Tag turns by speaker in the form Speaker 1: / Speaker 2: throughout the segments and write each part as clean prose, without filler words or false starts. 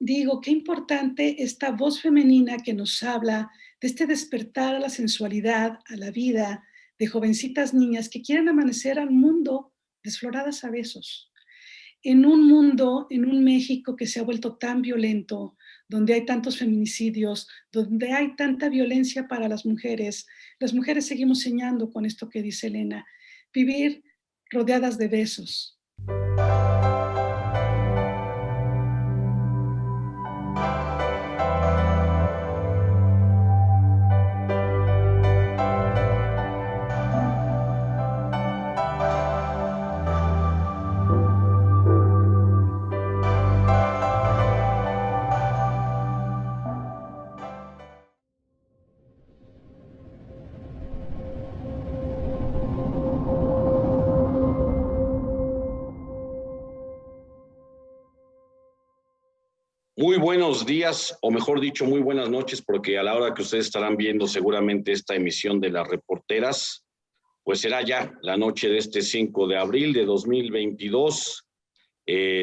Speaker 1: digo, qué importante esta voz femenina que nos habla de este despertar a la sensualidad, a la vida, de jovencitas niñas que quieren amanecer al mundo desfloradas a besos. En un mundo, en un México que se ha vuelto tan violento, donde hay tantos feminicidios, donde hay tanta violencia para las mujeres seguimos soñando con esto que dice Elena, vivir rodeadas de besos.
Speaker 2: Muy buenos días, o mejor dicho, muy buenas noches, porque a la hora que ustedes estarán viendo seguramente esta emisión de Las Reporteras, pues será ya la noche de este 5 de abril de 2022.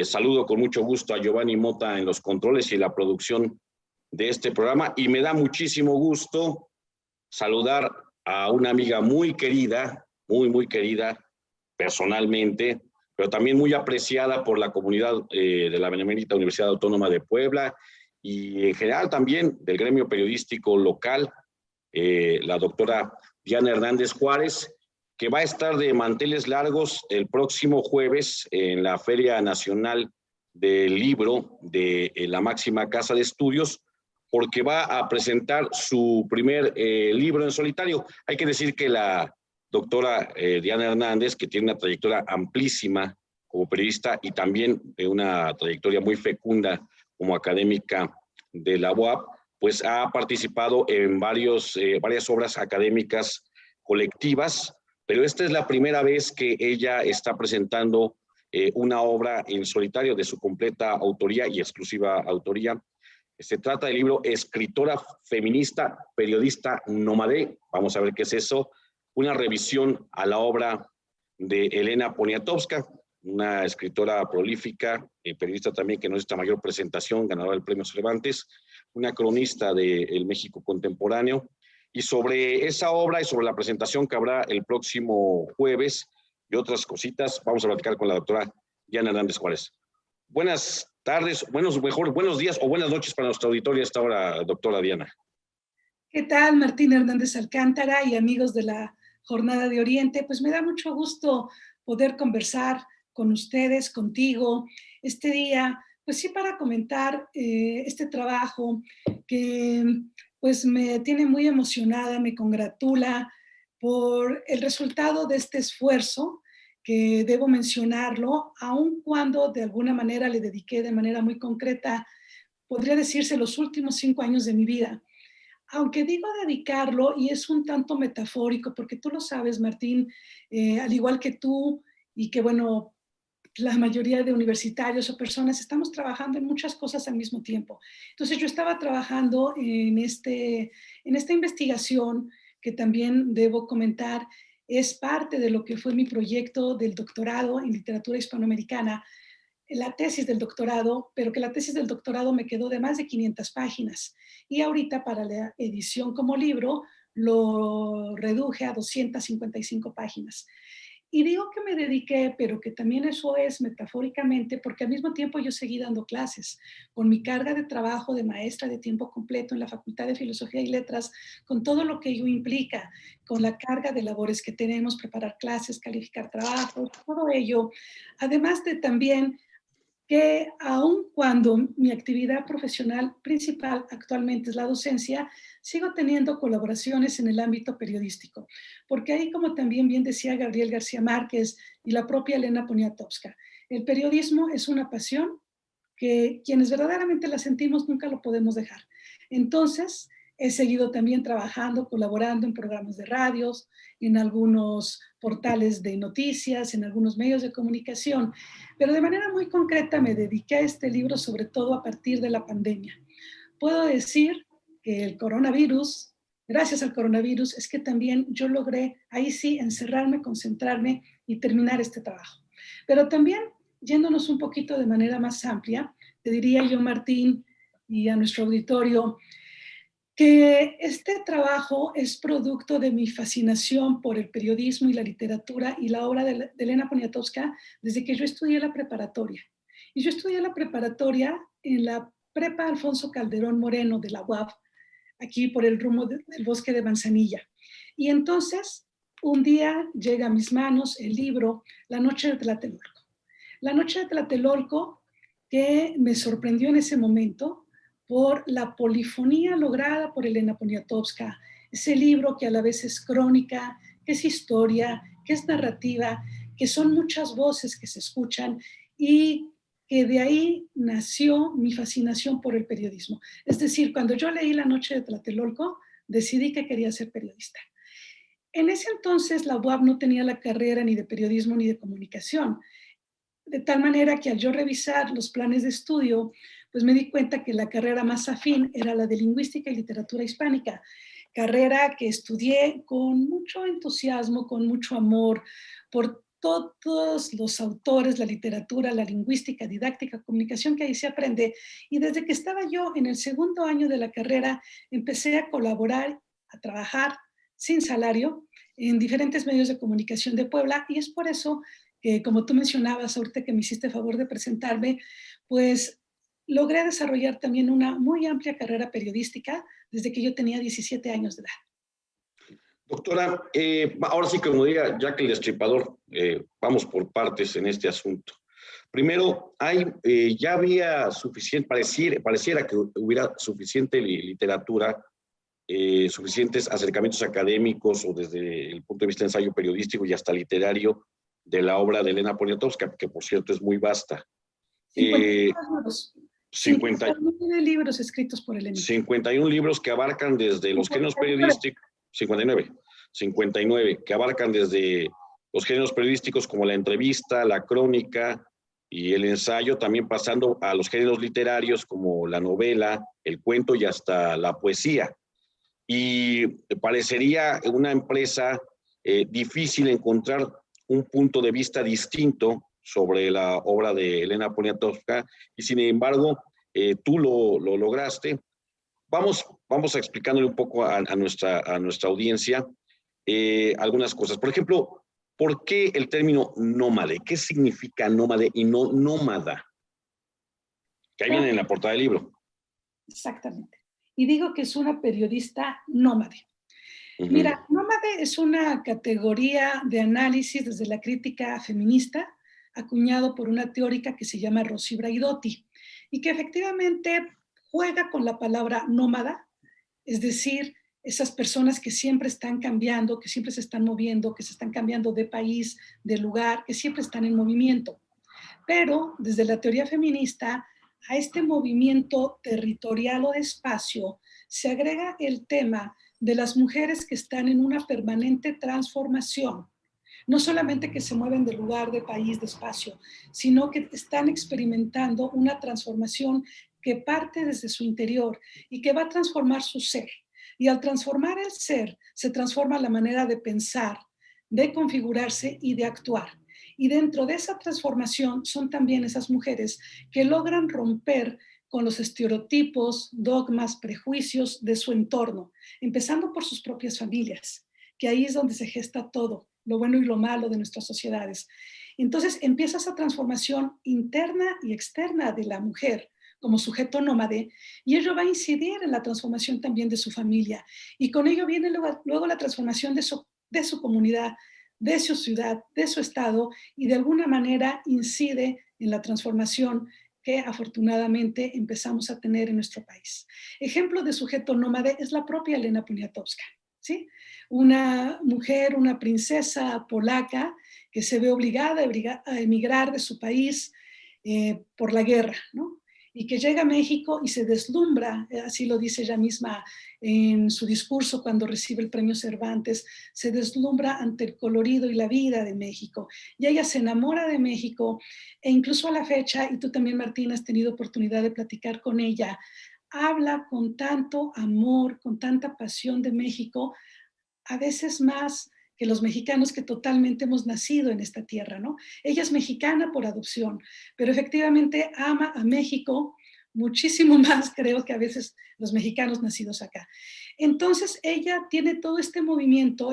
Speaker 2: Saludo con mucho gusto a Giovanni Mota en los controles y la producción de este programa, y me da muchísimo gusto saludar a una amiga muy querida, muy querida personalmente, pero también muy apreciada por la comunidad de la Benemérita Universidad Autónoma de Puebla y en general también del gremio periodístico local, la doctora Diana Hernández Juárez, que va a estar de manteles largos el próximo jueves en la Feria Nacional del Libro de la máxima casa de estudios, porque va a presentar su primer libro en solitario. Hay que decir que la doctora Diana Hernández, que tiene una trayectoria amplísima como periodista y también una trayectoria muy fecunda como académica de la UAP, pues ha participado en varias obras académicas colectivas, pero esta es la primera vez que ella está presentando una obra en solitario de su completa autoría y exclusiva autoría. Se trata del libro Escritora feminista, periodista nómade. Vamos a ver qué es eso. Una revisión a la obra de Elena Poniatowska, una escritora prolífica, periodista también que no necesita mayor presentación, ganadora del Premio Cervantes, una cronista del México contemporáneo. Y sobre esa obra y sobre la presentación que habrá el próximo jueves y otras cositas, vamos a platicar con la doctora Diana Hernández Juárez. Buenas tardes, buenos días o buenas noches para nuestra auditorio a esta hora, doctora Diana.
Speaker 1: ¿Qué tal, Martín Hernández Alcántara y amigos de la Jornada de Oriente? Pues me da mucho gusto poder conversar con ustedes, contigo, este día, pues sí, para comentar este trabajo que pues me tiene muy emocionada, me congratula por el resultado de este esfuerzo, que debo mencionarlo, aun cuando de alguna manera le dediqué de manera muy concreta, podría decirse, los últimos 5 años de mi vida. Aunque digo dedicarlo, y es un tanto metafórico, porque tú lo sabes, Martín, al igual que tú, y que bueno, la mayoría de universitarios o personas estamos trabajando en muchas cosas al mismo tiempo. Entonces yo estaba trabajando en esta investigación que también debo comentar, es parte de lo que fue mi proyecto del doctorado en literatura hispanoamericana, la tesis del doctorado, pero que la tesis del doctorado me quedó de más de 500 páginas. Y ahorita para la edición como libro lo reduje a 255 páginas. Y digo que me dediqué, pero que también eso es metafóricamente, porque al mismo tiempo yo seguí dando clases, con mi carga de trabajo de maestra de tiempo completo en la Facultad de Filosofía y Letras, con todo lo que ello implica, con la carga de labores que tenemos, preparar clases, calificar trabajos, todo ello, además de también que aun cuando mi actividad profesional principal actualmente es la docencia, sigo teniendo colaboraciones en el ámbito periodístico, porque ahí, como también bien decía Gabriel García Márquez y la propia Elena Poniatowska, el periodismo es una pasión que quienes verdaderamente la sentimos nunca lo podemos dejar. Entonces, he seguido también trabajando, colaborando en programas de radios, en algunos portales de noticias, en algunos medios de comunicación, pero de manera muy concreta me dediqué a este libro sobre todo a partir de la pandemia. Puedo decir que el coronavirus, gracias al coronavirus, es que también yo logré ahí sí encerrarme, concentrarme y terminar este trabajo. Pero también, yéndonos un poquito de manera más amplia, te diría yo, Martín, y a nuestro auditorio, que este trabajo es producto de mi fascinación por el periodismo y la literatura y la obra de Elena Poniatowska desde que yo estudié la preparatoria. Y yo estudié la preparatoria en la Prepa Alfonso Calderón Moreno de la UAP, aquí por el rumbo del bosque de Manzanilla. Y entonces, un día llega a mis manos el libro La Noche de Tlatelolco. La Noche de Tlatelolco, que me sorprendió en ese momento por la polifonía lograda por Elena Poniatowska, ese libro que a la vez es crónica, que es historia, que es narrativa, que son muchas voces que se escuchan y que de ahí nació mi fascinación por el periodismo. Es decir, cuando yo leí La Noche de Tlatelolco, decidí que quería ser periodista. En ese entonces la UAP no tenía la carrera ni de periodismo ni de comunicación, de tal manera que al yo revisar los planes de estudio, pues me di cuenta que la carrera más afín era la de lingüística y literatura hispánica, carrera que estudié con mucho entusiasmo, con mucho amor por todos los autores, la literatura, la lingüística, didáctica, comunicación que ahí se aprende. Y desde que estaba yo en el segundo año de la carrera, empecé a colaborar, a trabajar sin salario en diferentes medios de comunicación de Puebla, y es por eso que, como tú mencionabas ahorita que me hiciste favor de presentarme, pues logré desarrollar también una muy amplia carrera periodística desde que yo tenía 17 años de edad.
Speaker 2: Doctora, ahora sí, como diría Jack el Destripador, vamos por partes en este asunto. Primero, ya había suficiente, pareciera que hubiera suficiente literatura, suficientes acercamientos académicos o desde el punto de vista de ensayo periodístico y hasta literario de la obra de Elena Poniatowska, que por cierto es muy vasta.
Speaker 1: 50 libros escritos por Elena.
Speaker 2: 51 libros que abarcan desde los géneros periodísticos, 59, que abarcan desde los géneros periodísticos como la entrevista, la crónica y el ensayo, también pasando a los géneros literarios como la novela, el cuento y hasta la poesía. Y parecería una empresa difícil encontrar un punto de vista distinto sobre la obra de Elena Poniatowska, y sin embargo, tú lo lograste. Vamos explicándole un poco a nuestra audiencia algunas cosas. Por ejemplo, ¿por qué el término nómade? ¿Qué significa nómade y no nómada? Que ahí viene en la portada del libro.
Speaker 1: Exactamente. Y digo que es una periodista nómade. Mira, nómade es una categoría de análisis desde la crítica feminista, acuñado por una teórica que se llama Rosy Braidotti, y que efectivamente juega con la palabra nómada, es decir, esas personas que siempre están cambiando, que siempre se están moviendo, que se están cambiando de país, de lugar, que siempre están en movimiento. Pero desde la teoría feminista, a este movimiento territorial o de espacio se agrega el tema de las mujeres que están en una permanente transformación. No solamente que se mueven de lugar, de país, de espacio, sino que están experimentando una transformación que parte desde su interior y que va a transformar su ser. Y al transformar el ser, se transforma la manera de pensar, de configurarse y de actuar. Y dentro de esa transformación son también esas mujeres que logran romper con los estereotipos, dogmas, prejuicios de su entorno, empezando por sus propias familias, que ahí es donde se gesta todo, lo bueno y lo malo de nuestras sociedades. Entonces empieza esa transformación interna y externa de la mujer como sujeto nómade, y ello va a incidir en la transformación también de su familia, y con ello viene luego la transformación de su comunidad, de su ciudad, de su estado, y de alguna manera incide en la transformación que afortunadamente empezamos a tener en nuestro país. Ejemplo de sujeto nómade es la propia Elena Poniatowska, ¿sí? Una mujer, una princesa polaca que se ve obligada a emigrar de su país por la guerra, ¿no? Y que llega a México y se deslumbra, así lo dice ella misma en su discurso cuando recibe el premio Cervantes, se deslumbra ante el colorido y la vida de México. Y ella se enamora de México, e incluso a la fecha, y tú también, Martín, has tenido oportunidad de platicar con ella, habla con tanto amor, con tanta pasión de México, a veces más que los mexicanos que totalmente hemos nacido en esta tierra, ¿no? Ella es mexicana por adopción, pero efectivamente ama a México muchísimo más, creo, que a veces los mexicanos nacidos acá. Entonces, ella tiene todo este movimiento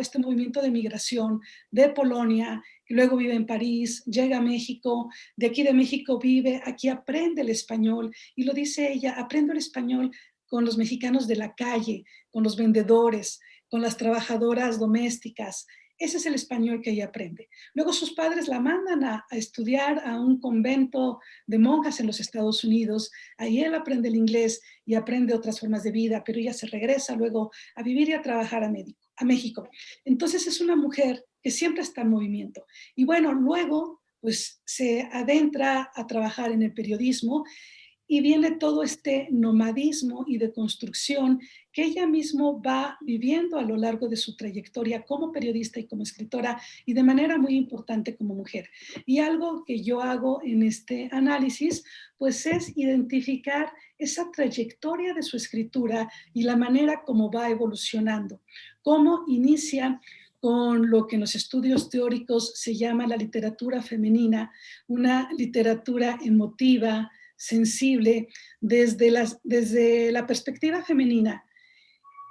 Speaker 1: de migración de Polonia, que luego vive en París, llega a México, de aquí de México vive, aquí aprende el español, y lo dice ella, aprendo el español con los mexicanos de la calle, con los vendedores, con las trabajadoras domésticas. Ese es el español que ella aprende. Luego sus padres la mandan a estudiar a un convento de monjas en los Estados Unidos. Ahí él aprende el inglés y aprende otras formas de vida, pero ella se regresa luego a vivir y a trabajar a México. Entonces es una mujer que siempre está en movimiento. Y bueno, luego pues se adentra a trabajar en el periodismo y viene todo este nomadismo y de construcción que ella mismo va viviendo a lo largo de su trayectoria como periodista y como escritora y de manera muy importante como mujer. Y algo que yo hago en este análisis, pues es identificar esa trayectoria de su escritura y la manera como va evolucionando, cómo inicia con lo que en los estudios teóricos se llama la literatura femenina, una literatura emotiva, sensible, desde la perspectiva femenina,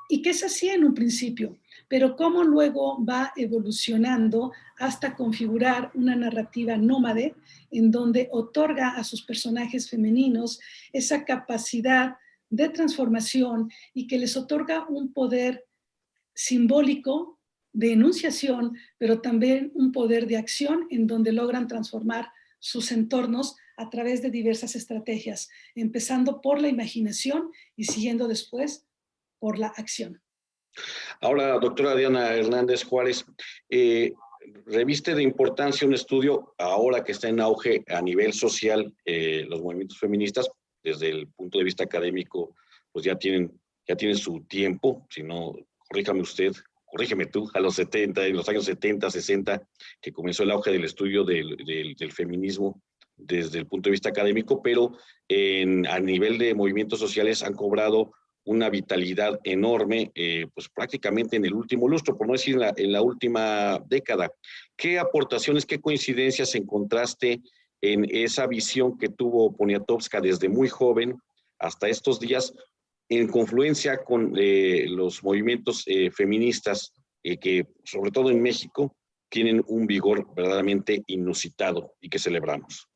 Speaker 1: y que es así en un principio, pero cómo luego va evolucionando hasta configurar una narrativa nómade en donde otorga a sus personajes femeninos esa capacidad de transformación y que les otorga un poder simbólico de enunciación, pero también un poder de acción en donde logran transformar sus entornos a través de diversas estrategias, empezando por la imaginación y siguiendo después por la acción.
Speaker 2: Ahora, doctora Diana Hernández Juárez, reviste de importancia un estudio ahora que está en auge a nivel social, los movimientos feministas, desde el punto de vista académico, pues ya tienen su tiempo, si no, corríjame usted, corrígeme tú, a los 70, en los años 70, 60, que comenzó el auge del estudio del feminismo desde el punto de vista académico, pero a nivel de movimientos sociales han cobrado una vitalidad enorme, pues prácticamente en el último lustro, por no decir en la última década. ¿Qué aportaciones, qué coincidencias encontraste en esa visión que tuvo Poniatowska desde muy joven hasta estos días, en confluencia con los movimientos feministas que, sobre todo en México, tienen un vigor verdaderamente inusitado y que celebramos?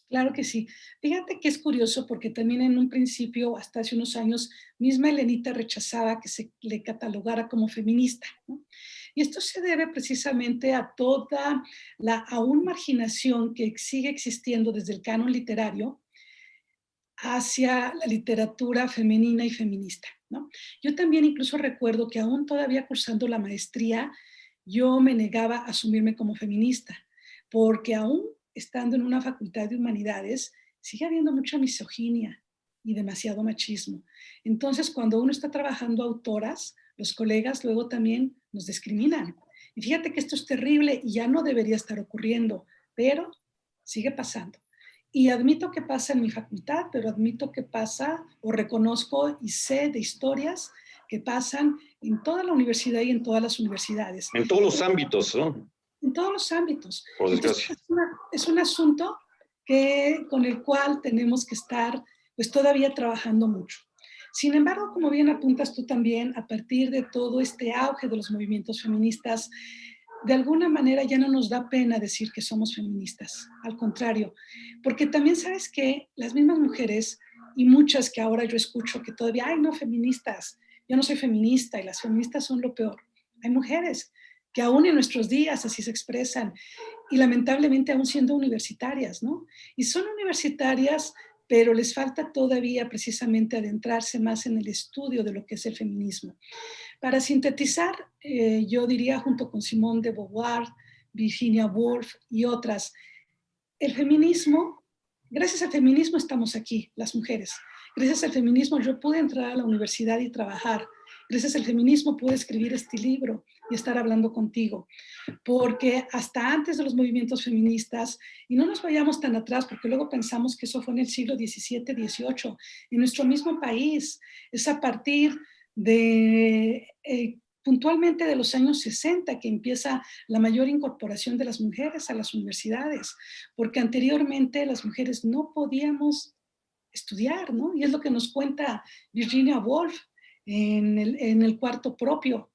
Speaker 1: Claro que sí. Fíjate que es curioso porque también en un principio, hasta hace unos años, misma Elenita rechazaba que se le catalogara como feminista, ¿no? Y esto se debe precisamente a toda la aún marginación que sigue existiendo desde el canon literario hacia la literatura femenina y feminista, ¿no? Yo también incluso recuerdo que aún todavía cursando la maestría, yo me negaba a asumirme como feminista, porque aún estando en una facultad de humanidades, sigue habiendo mucha misoginia y demasiado machismo. Entonces, cuando uno está trabajando autoras, los colegas luego también nos discriminan. Y fíjate que esto es terrible y ya no debería estar ocurriendo, pero sigue pasando. Y admito que pasa en mi facultad, pero admito que pasa o reconozco y sé de historias que pasan en toda la universidad y en todas las universidades.
Speaker 2: En todos los ámbitos, ¿no?
Speaker 1: En todos los ámbitos.
Speaker 2: Por
Speaker 1: Entonces,
Speaker 2: desgracia.
Speaker 1: es un asunto con el cual tenemos que estar pues todavía trabajando mucho. Sin embargo, como bien apuntas tú también, a partir de todo este auge de los movimientos feministas, de alguna manera ya no nos da pena decir que somos feministas, al contrario, porque también sabes que las mismas mujeres y muchas que ahora yo escucho que todavía, ay, no, feministas, yo no soy feminista y las feministas son lo peor. Hay mujeres que aún en nuestros días así se expresan y lamentablemente aún siendo universitarias, ¿no? Y son universitarias, pero les falta todavía precisamente adentrarse más en el estudio de lo que es el feminismo. Para sintetizar, yo diría junto con Simone de Beauvoir, Virginia Woolf y otras, el feminismo, gracias al feminismo estamos aquí, las mujeres. Gracias al feminismo yo pude entrar a la universidad y trabajar. Gracias al feminismo pude escribir este libro y estar hablando contigo. Porque hasta antes de los movimientos feministas, y no nos vayamos tan atrás, porque luego pensamos que eso fue en el siglo XVII, XVIII, en nuestro mismo país, es a partir de puntualmente de los años 60 que empieza la mayor incorporación de las mujeres a las universidades, porque anteriormente las mujeres no podíamos estudiar, ¿no? Y es lo que nos cuenta Virginia Woolf en el cuarto propio,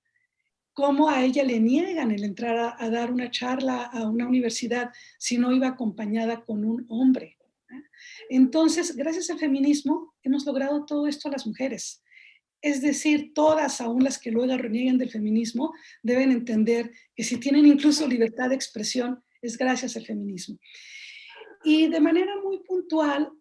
Speaker 1: cómo a ella le niegan el entrar a dar una charla a una universidad si no iba acompañada con un hombre. Entonces, gracias al feminismo, hemos logrado todo esto a las mujeres. Es decir, todas, aún las que luego reniegan del feminismo, deben entender que si tienen incluso libertad de expresión, es gracias al feminismo. Y de manera muy puntual,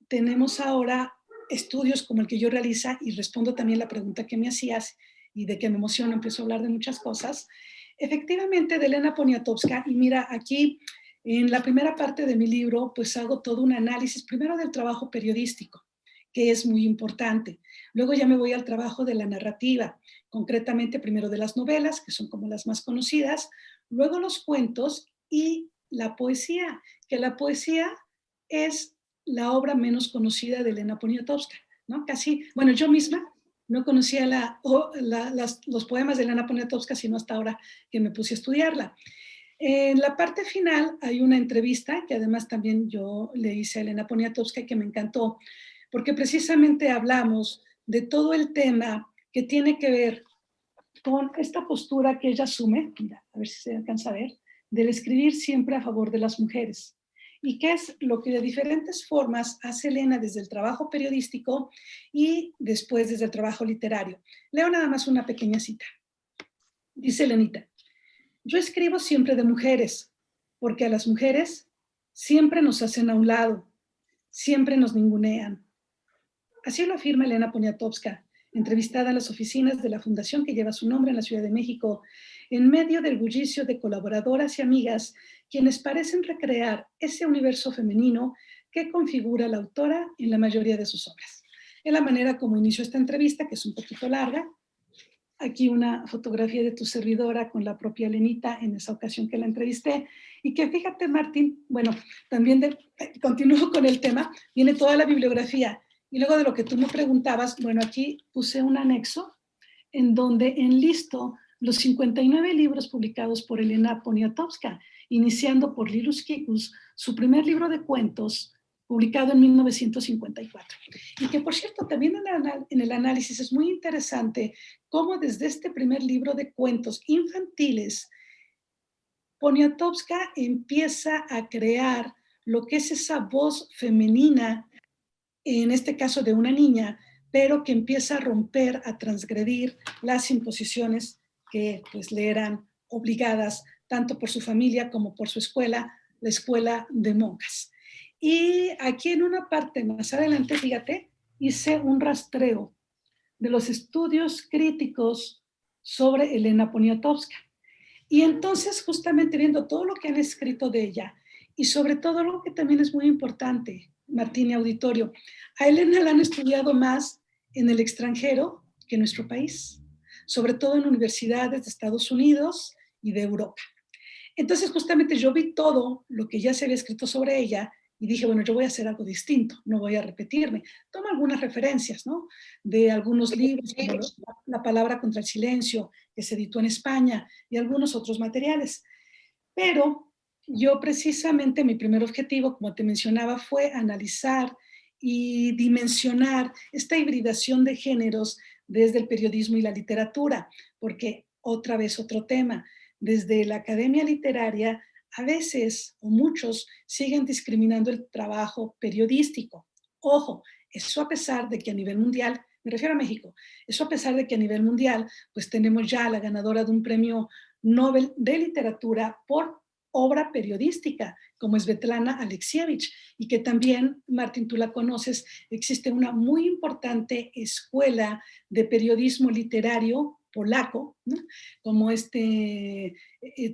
Speaker 1: tenemos ahora estudios como el que yo realiza, y respondo también la pregunta que me hacías, y de que me emociono, empiezo a hablar de muchas cosas, efectivamente de Elena Poniatowska, y mira, aquí en la primera parte de mi libro, pues hago todo un análisis, primero del trabajo periodístico, que es muy importante. Luego ya me voy al trabajo de la narrativa, concretamente primero de las novelas, que son como las más conocidas, luego los cuentos y la poesía, que la poesía es la obra menos conocida de Elena Poniatowska, ¿no? Casi, bueno, yo misma no conocía los poemas de Elena Poniatowska, sino hasta ahora que me puse a estudiarla. En la parte final hay una entrevista que además también yo le hice a Elena Poniatowska y que me encantó, porque precisamente hablamos de todo el tema que tiene que ver con esta postura que ella asume, mira, a ver si se alcanza a ver, del escribir siempre a favor de las mujeres. Y qué es lo que de diferentes formas hace Elena desde el trabajo periodístico y después desde el trabajo literario. Leo nada más una pequeña cita. Dice Elenita: yo escribo siempre de mujeres, porque a las mujeres siempre nos hacen a un lado, siempre nos ningunean. Así lo afirma Elena Poniatowska, entrevistada en las oficinas de la fundación que lleva su nombre en la Ciudad de México, en medio del bullicio de colaboradoras y amigas, quienes parecen recrear ese universo femenino que configura la autora en la mayoría de sus obras. Es la manera como inició esta entrevista, que es un poquito larga. Aquí una fotografía de tu servidora con la propia Elenita en esa ocasión que la entrevisté. Y que fíjate, Martín, bueno, también continúo con el tema, viene toda la bibliografía. Y luego de lo que tú me preguntabas, bueno, aquí puse un anexo en donde enlisto los 59 libros publicados por Elena Poniatowska, iniciando por Lilus Kikus, su primer libro de cuentos, publicado en 1954. Y que, por cierto, también en el análisis es muy interesante cómo desde este primer libro de cuentos infantiles, Poniatowska empieza a crear lo que es esa voz femenina, en este caso de una niña, pero que empieza a romper, a transgredir las imposiciones que pues le eran obligadas tanto por su familia como por su escuela, la escuela de monjas. Y aquí en una parte más adelante, fíjate, hice un rastreo de los estudios críticos sobre Elena Poniatowska. Y entonces, justamente viendo todo lo que han escrito de ella, y sobre todo lo que también es muy importante, Martín y auditorio, a Elena la han estudiado más en el extranjero que en nuestro país, sobre todo en universidades de Estados Unidos y de Europa. Entonces, justamente yo vi todo lo que ya se había escrito sobre ella y dije, bueno, yo voy a hacer algo distinto, no voy a repetirme. Tomo algunas referencias, ¿no? De algunos libros, como La palabra contra el silencio, que se editó en España, y algunos otros materiales. Pero yo precisamente, mi primer objetivo, como te mencionaba, fue analizar y dimensionar esta hibridación de géneros desde el periodismo y la literatura, porque otra vez otro tema, desde la academia literaria, a veces o muchos siguen discriminando el trabajo periodístico. Ojo, eso a pesar de que a nivel mundial, me refiero a México, eso a pesar de que a nivel mundial, pues tenemos ya la ganadora de un premio Nobel de Literatura por obra periodística, como es Svetlana Alexievich, y que también, Martín, tú la conoces, existe una muy importante escuela de periodismo literario polaco, ¿no? Como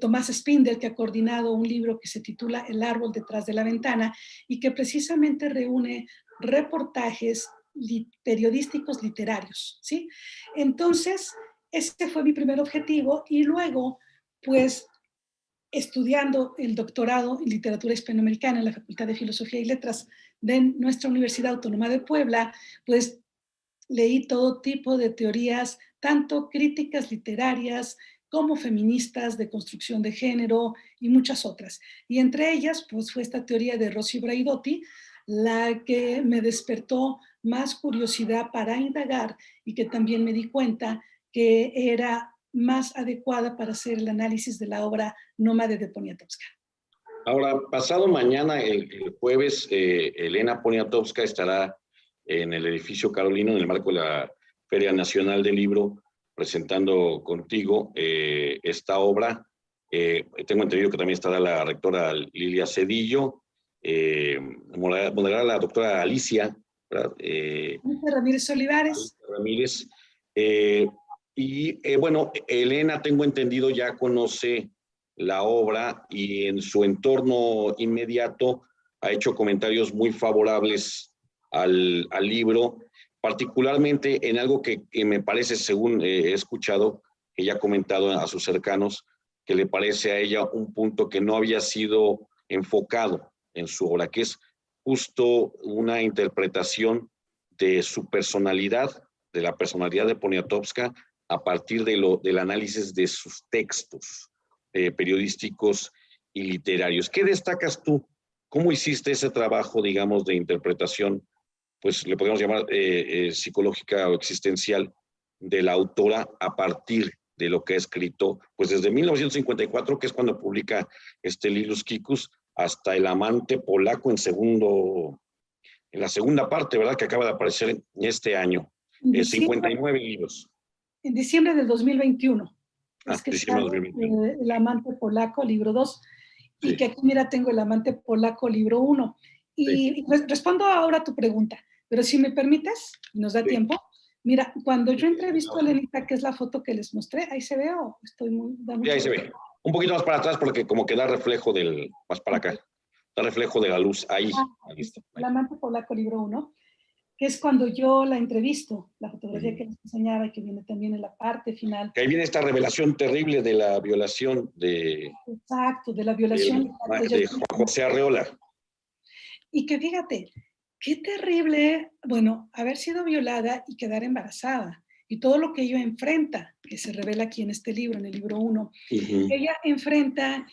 Speaker 1: Tomás Spindel, que ha coordinado un libro que se titula El árbol detrás de la ventana y que precisamente reúne reportajes periodísticos literarios, ¿sí? Entonces, ese fue mi primer objetivo y luego, pues, estudiando el doctorado en literatura hispanoamericana en la Facultad de Filosofía y Letras de nuestra Universidad Autónoma de Puebla, pues leí todo tipo de teorías, tanto críticas literarias como feministas de construcción de género y muchas otras. Y entre ellas, pues fue esta teoría de Rosy Braidotti la que me despertó más curiosidad para indagar y que también me di cuenta que era más adecuada para hacer el análisis de la obra Nómade de Poniatowska.
Speaker 2: Ahora, pasado mañana, el jueves, Elena Poniatowska estará en el edificio Carolino, en el marco de la Feria Nacional del Libro, presentando contigo esta obra. Tengo entendido que también estará la rectora Lilia Cedillo, moderará la doctora Alicia, ¿verdad?
Speaker 1: Ramírez Olivares.
Speaker 2: Ramírez. Bueno, Elena, tengo entendido, ya conoce la obra y en su entorno inmediato ha hecho comentarios muy favorables al libro, particularmente en algo que me parece, según he escuchado, que ella ha comentado a sus cercanos, que le parece a ella un punto que no había sido enfocado en su obra, que es justo una interpretación de su personalidad, de la personalidad de Poniatowska, a partir del análisis de sus textos periodísticos y literarios. ¿Qué destacas tú? ¿Cómo hiciste ese trabajo, digamos, de interpretación, pues le podemos llamar psicológica o existencial, de la autora a partir de lo que ha escrito, pues desde 1954, que es cuando publica Lilus Kikus, hasta El amante polaco en la segunda parte, ¿verdad?, que acaba de aparecer en este año. 59 libros.
Speaker 1: En diciembre del 2021. Es que
Speaker 2: diciembre
Speaker 1: sale
Speaker 2: 2021.
Speaker 1: El amante polaco, libro 2. Y
Speaker 2: Sí.
Speaker 1: que aquí, mira, tengo El amante polaco, libro 1. Y sí, respondo ahora a tu pregunta, pero si me permites, nos da tiempo. Mira, cuando yo entrevisto a Elenita, que es la foto que les mostré, ahí se ve o estoy muy...
Speaker 2: Sí, ahí se ve. Un poquito más para atrás porque como que da reflejo más para acá. Da reflejo de la luz. Ahí. Ahí está.
Speaker 1: El amante polaco, libro 1, que es cuando yo la entrevisto, la fotografía que les enseñaba y que viene también en la parte final.
Speaker 2: Que ahí viene esta revelación terrible de la violación de...
Speaker 1: Exacto, de la violación
Speaker 2: de Juan José Arreola.
Speaker 1: Y que fíjate, qué terrible, bueno, haber sido violada y quedar embarazada. Y todo lo que ella enfrenta, que se revela aquí en este libro, en el libro 1, ella enfrenta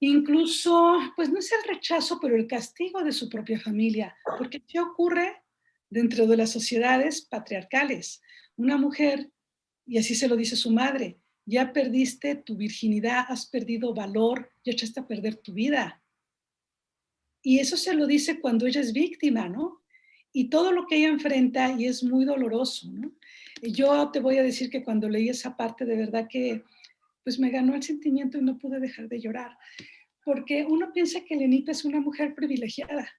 Speaker 1: incluso, pues no es el rechazo, pero el castigo de su propia familia, porque ¿qué ocurre dentro de las sociedades patriarcales? Una mujer, y así se lo dice su madre, ya perdiste tu virginidad, has perdido valor, ya echaste a perder tu vida. Y eso se lo dice cuando ella es víctima, ¿no? Y todo lo que ella enfrenta, y es muy doloroso, ¿no? Y yo te voy a decir que cuando leí esa parte, de verdad que pues me ganó el sentimiento y no pude dejar de llorar. Porque uno piensa que Elenita es una mujer privilegiada,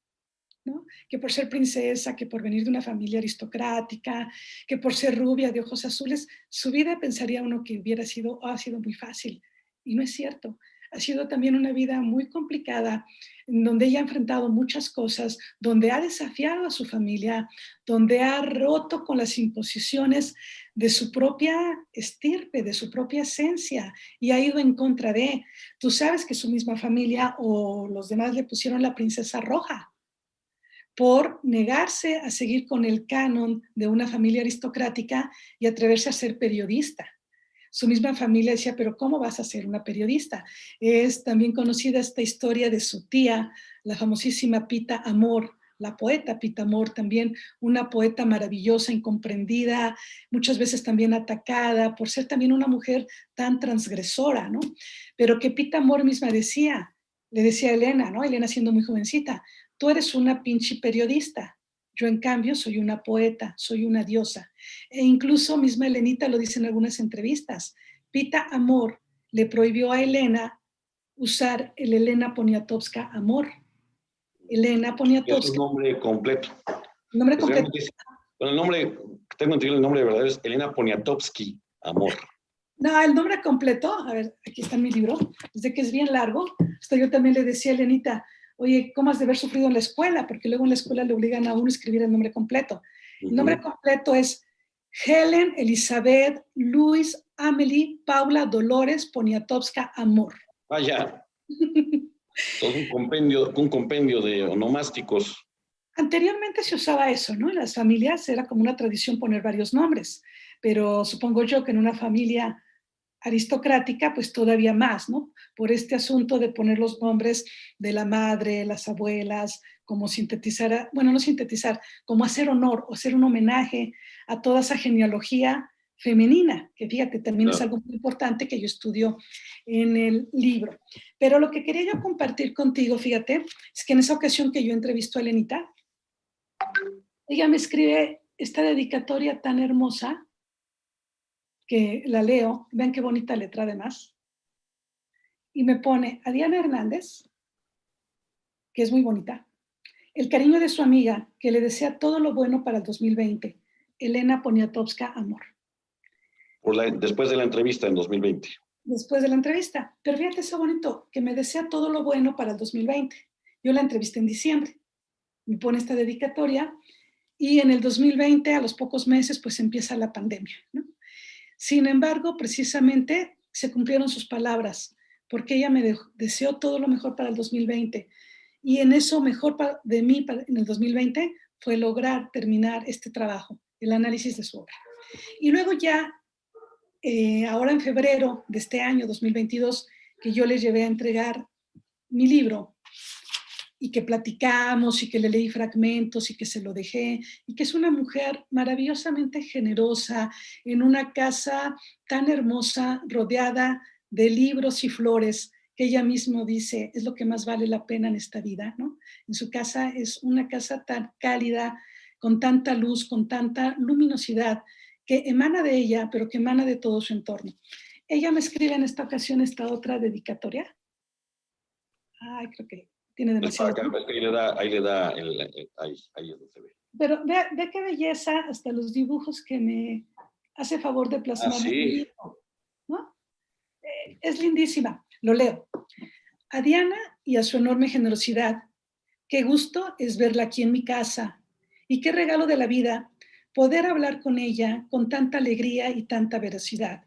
Speaker 1: ¿no? Que por ser princesa, que por venir de una familia aristocrática, que por ser rubia de ojos azules, su vida pensaría uno que ha sido muy fácil. Y no es cierto. Ha sido también una vida muy complicada, en donde ella ha enfrentado muchas cosas, donde ha desafiado a su familia, donde ha roto con las imposiciones de su propia estirpe, de su propia esencia, y ha ido en contra de. Tú sabes que su misma familia o los demás le pusieron la princesa roja por negarse a seguir con el canon de una familia aristocrática y atreverse a ser periodista. Su misma familia decía, pero ¿cómo vas a ser una periodista? Es también conocida esta historia de su tía, la famosísima Pita Amor, la poeta Pita Amor, también una poeta maravillosa, incomprendida, muchas veces también atacada por ser también una mujer tan transgresora, ¿no? Pero que Pita Amor misma le decía a Elena, ¿no? Elena siendo muy jovencita, tú eres una pinche periodista, yo en cambio soy una poeta, soy una diosa. E incluso misma Elenita lo dice en algunas entrevistas. Pita Amor le prohibió a Elena usar el Elena Poniatowska Amor. Elena Poniatowska.
Speaker 2: Es un nombre completo.
Speaker 1: El nombre completo.
Speaker 2: Bueno, el nombre, tengo entendido el nombre verdadero es Elena Poniatowski Amor.
Speaker 1: No, el nombre completo, a ver, aquí está mi libro, desde que es bien largo, hasta yo también le decía a Elenita, oye, ¿cómo has de haber sufrido en la escuela? Porque luego en la escuela le obligan a uno a escribir el nombre completo. El nombre completo es Helen Elizabeth Luis Amelie Paula Dolores Poniatowska Amor.
Speaker 2: Vaya. Todo un compendio de onomásticos.
Speaker 1: Anteriormente se usaba eso, ¿no? En las familias era como una tradición poner varios nombres, pero supongo yo que en una familia aristocrática, pues todavía más, ¿no? Por este asunto de poner los nombres de la madre, las abuelas, como sintetizar, bueno, no sintetizar, como hacer honor o hacer un homenaje a toda esa genealogía femenina, que fíjate, también es
Speaker 2: Claro.
Speaker 1: algo muy importante que yo estudio en el libro. Pero lo que quería yo compartir contigo, fíjate, es que en esa ocasión que yo entrevisto a Elenita, ella me escribe esta dedicatoria tan hermosa que la leo, vean qué bonita letra además, y me pone a Diana Hernández, que es muy bonita, el cariño de su amiga, que le desea todo lo bueno para el 2020, Elena Poniatowska Amor.
Speaker 2: Después de la entrevista en 2020.
Speaker 1: Después de la entrevista, pero fíjate eso bonito, que me desea todo lo bueno para el 2020. Yo la entrevisté en diciembre, me pone esta dedicatoria y en el 2020, a los pocos meses, pues empieza la pandemia, ¿no? Sin embargo, precisamente se cumplieron sus palabras, porque ella me deseó todo lo mejor para el 2020. Y en eso mejor de mí en el 2020 fue lograr terminar este trabajo, el análisis de su obra. Y luego ya, ahora en febrero de este año 2022, que yo les llevé a entregar mi libro y que platicamos y que le leí fragmentos y que se lo dejé y que es una mujer maravillosamente generosa en una casa tan hermosa, rodeada de libros y flores que ella misma dice es lo que más vale la pena en esta vida, ¿no? En su casa es una casa tan cálida, con tanta luz, con tanta luminosidad que emana de ella, pero que emana de todo su entorno. Ella me escribe en esta ocasión esta otra dedicatoria. Ay, creo que tiene
Speaker 2: Es para
Speaker 1: demasiado.
Speaker 2: acá, ves que ahí le da ahí es donde se ve.
Speaker 1: Pero ve qué belleza hasta los dibujos que me hace favor de
Speaker 2: Ah,
Speaker 1: plasmar en el
Speaker 2: sí.
Speaker 1: libro, ¿no? Es lindísima, lo leo. A Diana y a su enorme generosidad, qué gusto es verla aquí en mi casa y qué regalo de la vida poder hablar con ella con tanta alegría y tanta veracidad.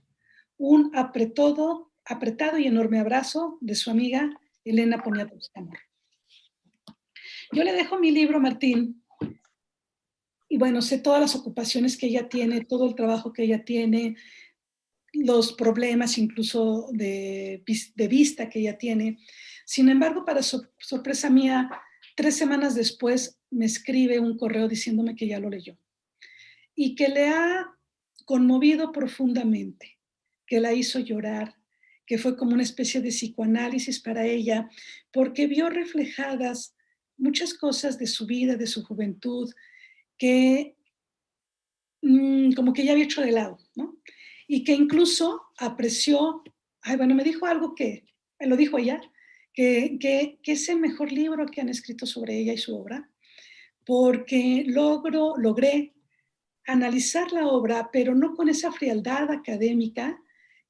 Speaker 1: Un apretado y enorme abrazo de su amiga Elena Poniatowska Amor. Yo le dejo mi libro, Martín, y bueno, sé todas las ocupaciones que ella tiene, todo el trabajo que ella tiene, los problemas incluso de vista que ella tiene. Sin embargo, para sorpresa mía, 3 semanas después me escribe un correo diciéndome que ya lo leyó y que le ha conmovido profundamente, que la hizo llorar, que fue como una especie de psicoanálisis para ella, porque vio reflejadas muchas cosas de su vida, de su juventud, que como que ya había hecho de lado, ¿no? Y que incluso apreció, ay, bueno, me dijo algo que, me lo dijo ella, que es el mejor libro que han escrito sobre ella y su obra, porque logré analizar la obra, pero no con esa frialdad académica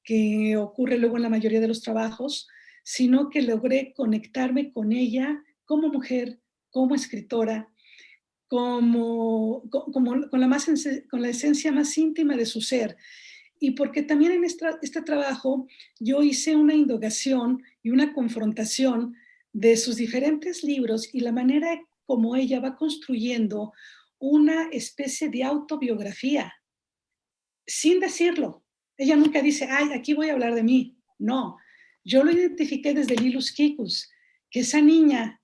Speaker 1: que ocurre luego en la mayoría de los trabajos, sino que logré conectarme con ella como mujer, como escritora, con la esencia más íntima de su ser. Y porque también en este trabajo yo hice una indagación y una confrontación de sus diferentes libros y la manera como ella va construyendo una especie de autobiografía, sin decirlo. Ella nunca dice, ay, aquí voy a hablar de mí. No, yo lo identifiqué desde Lilus Kikus, que esa niña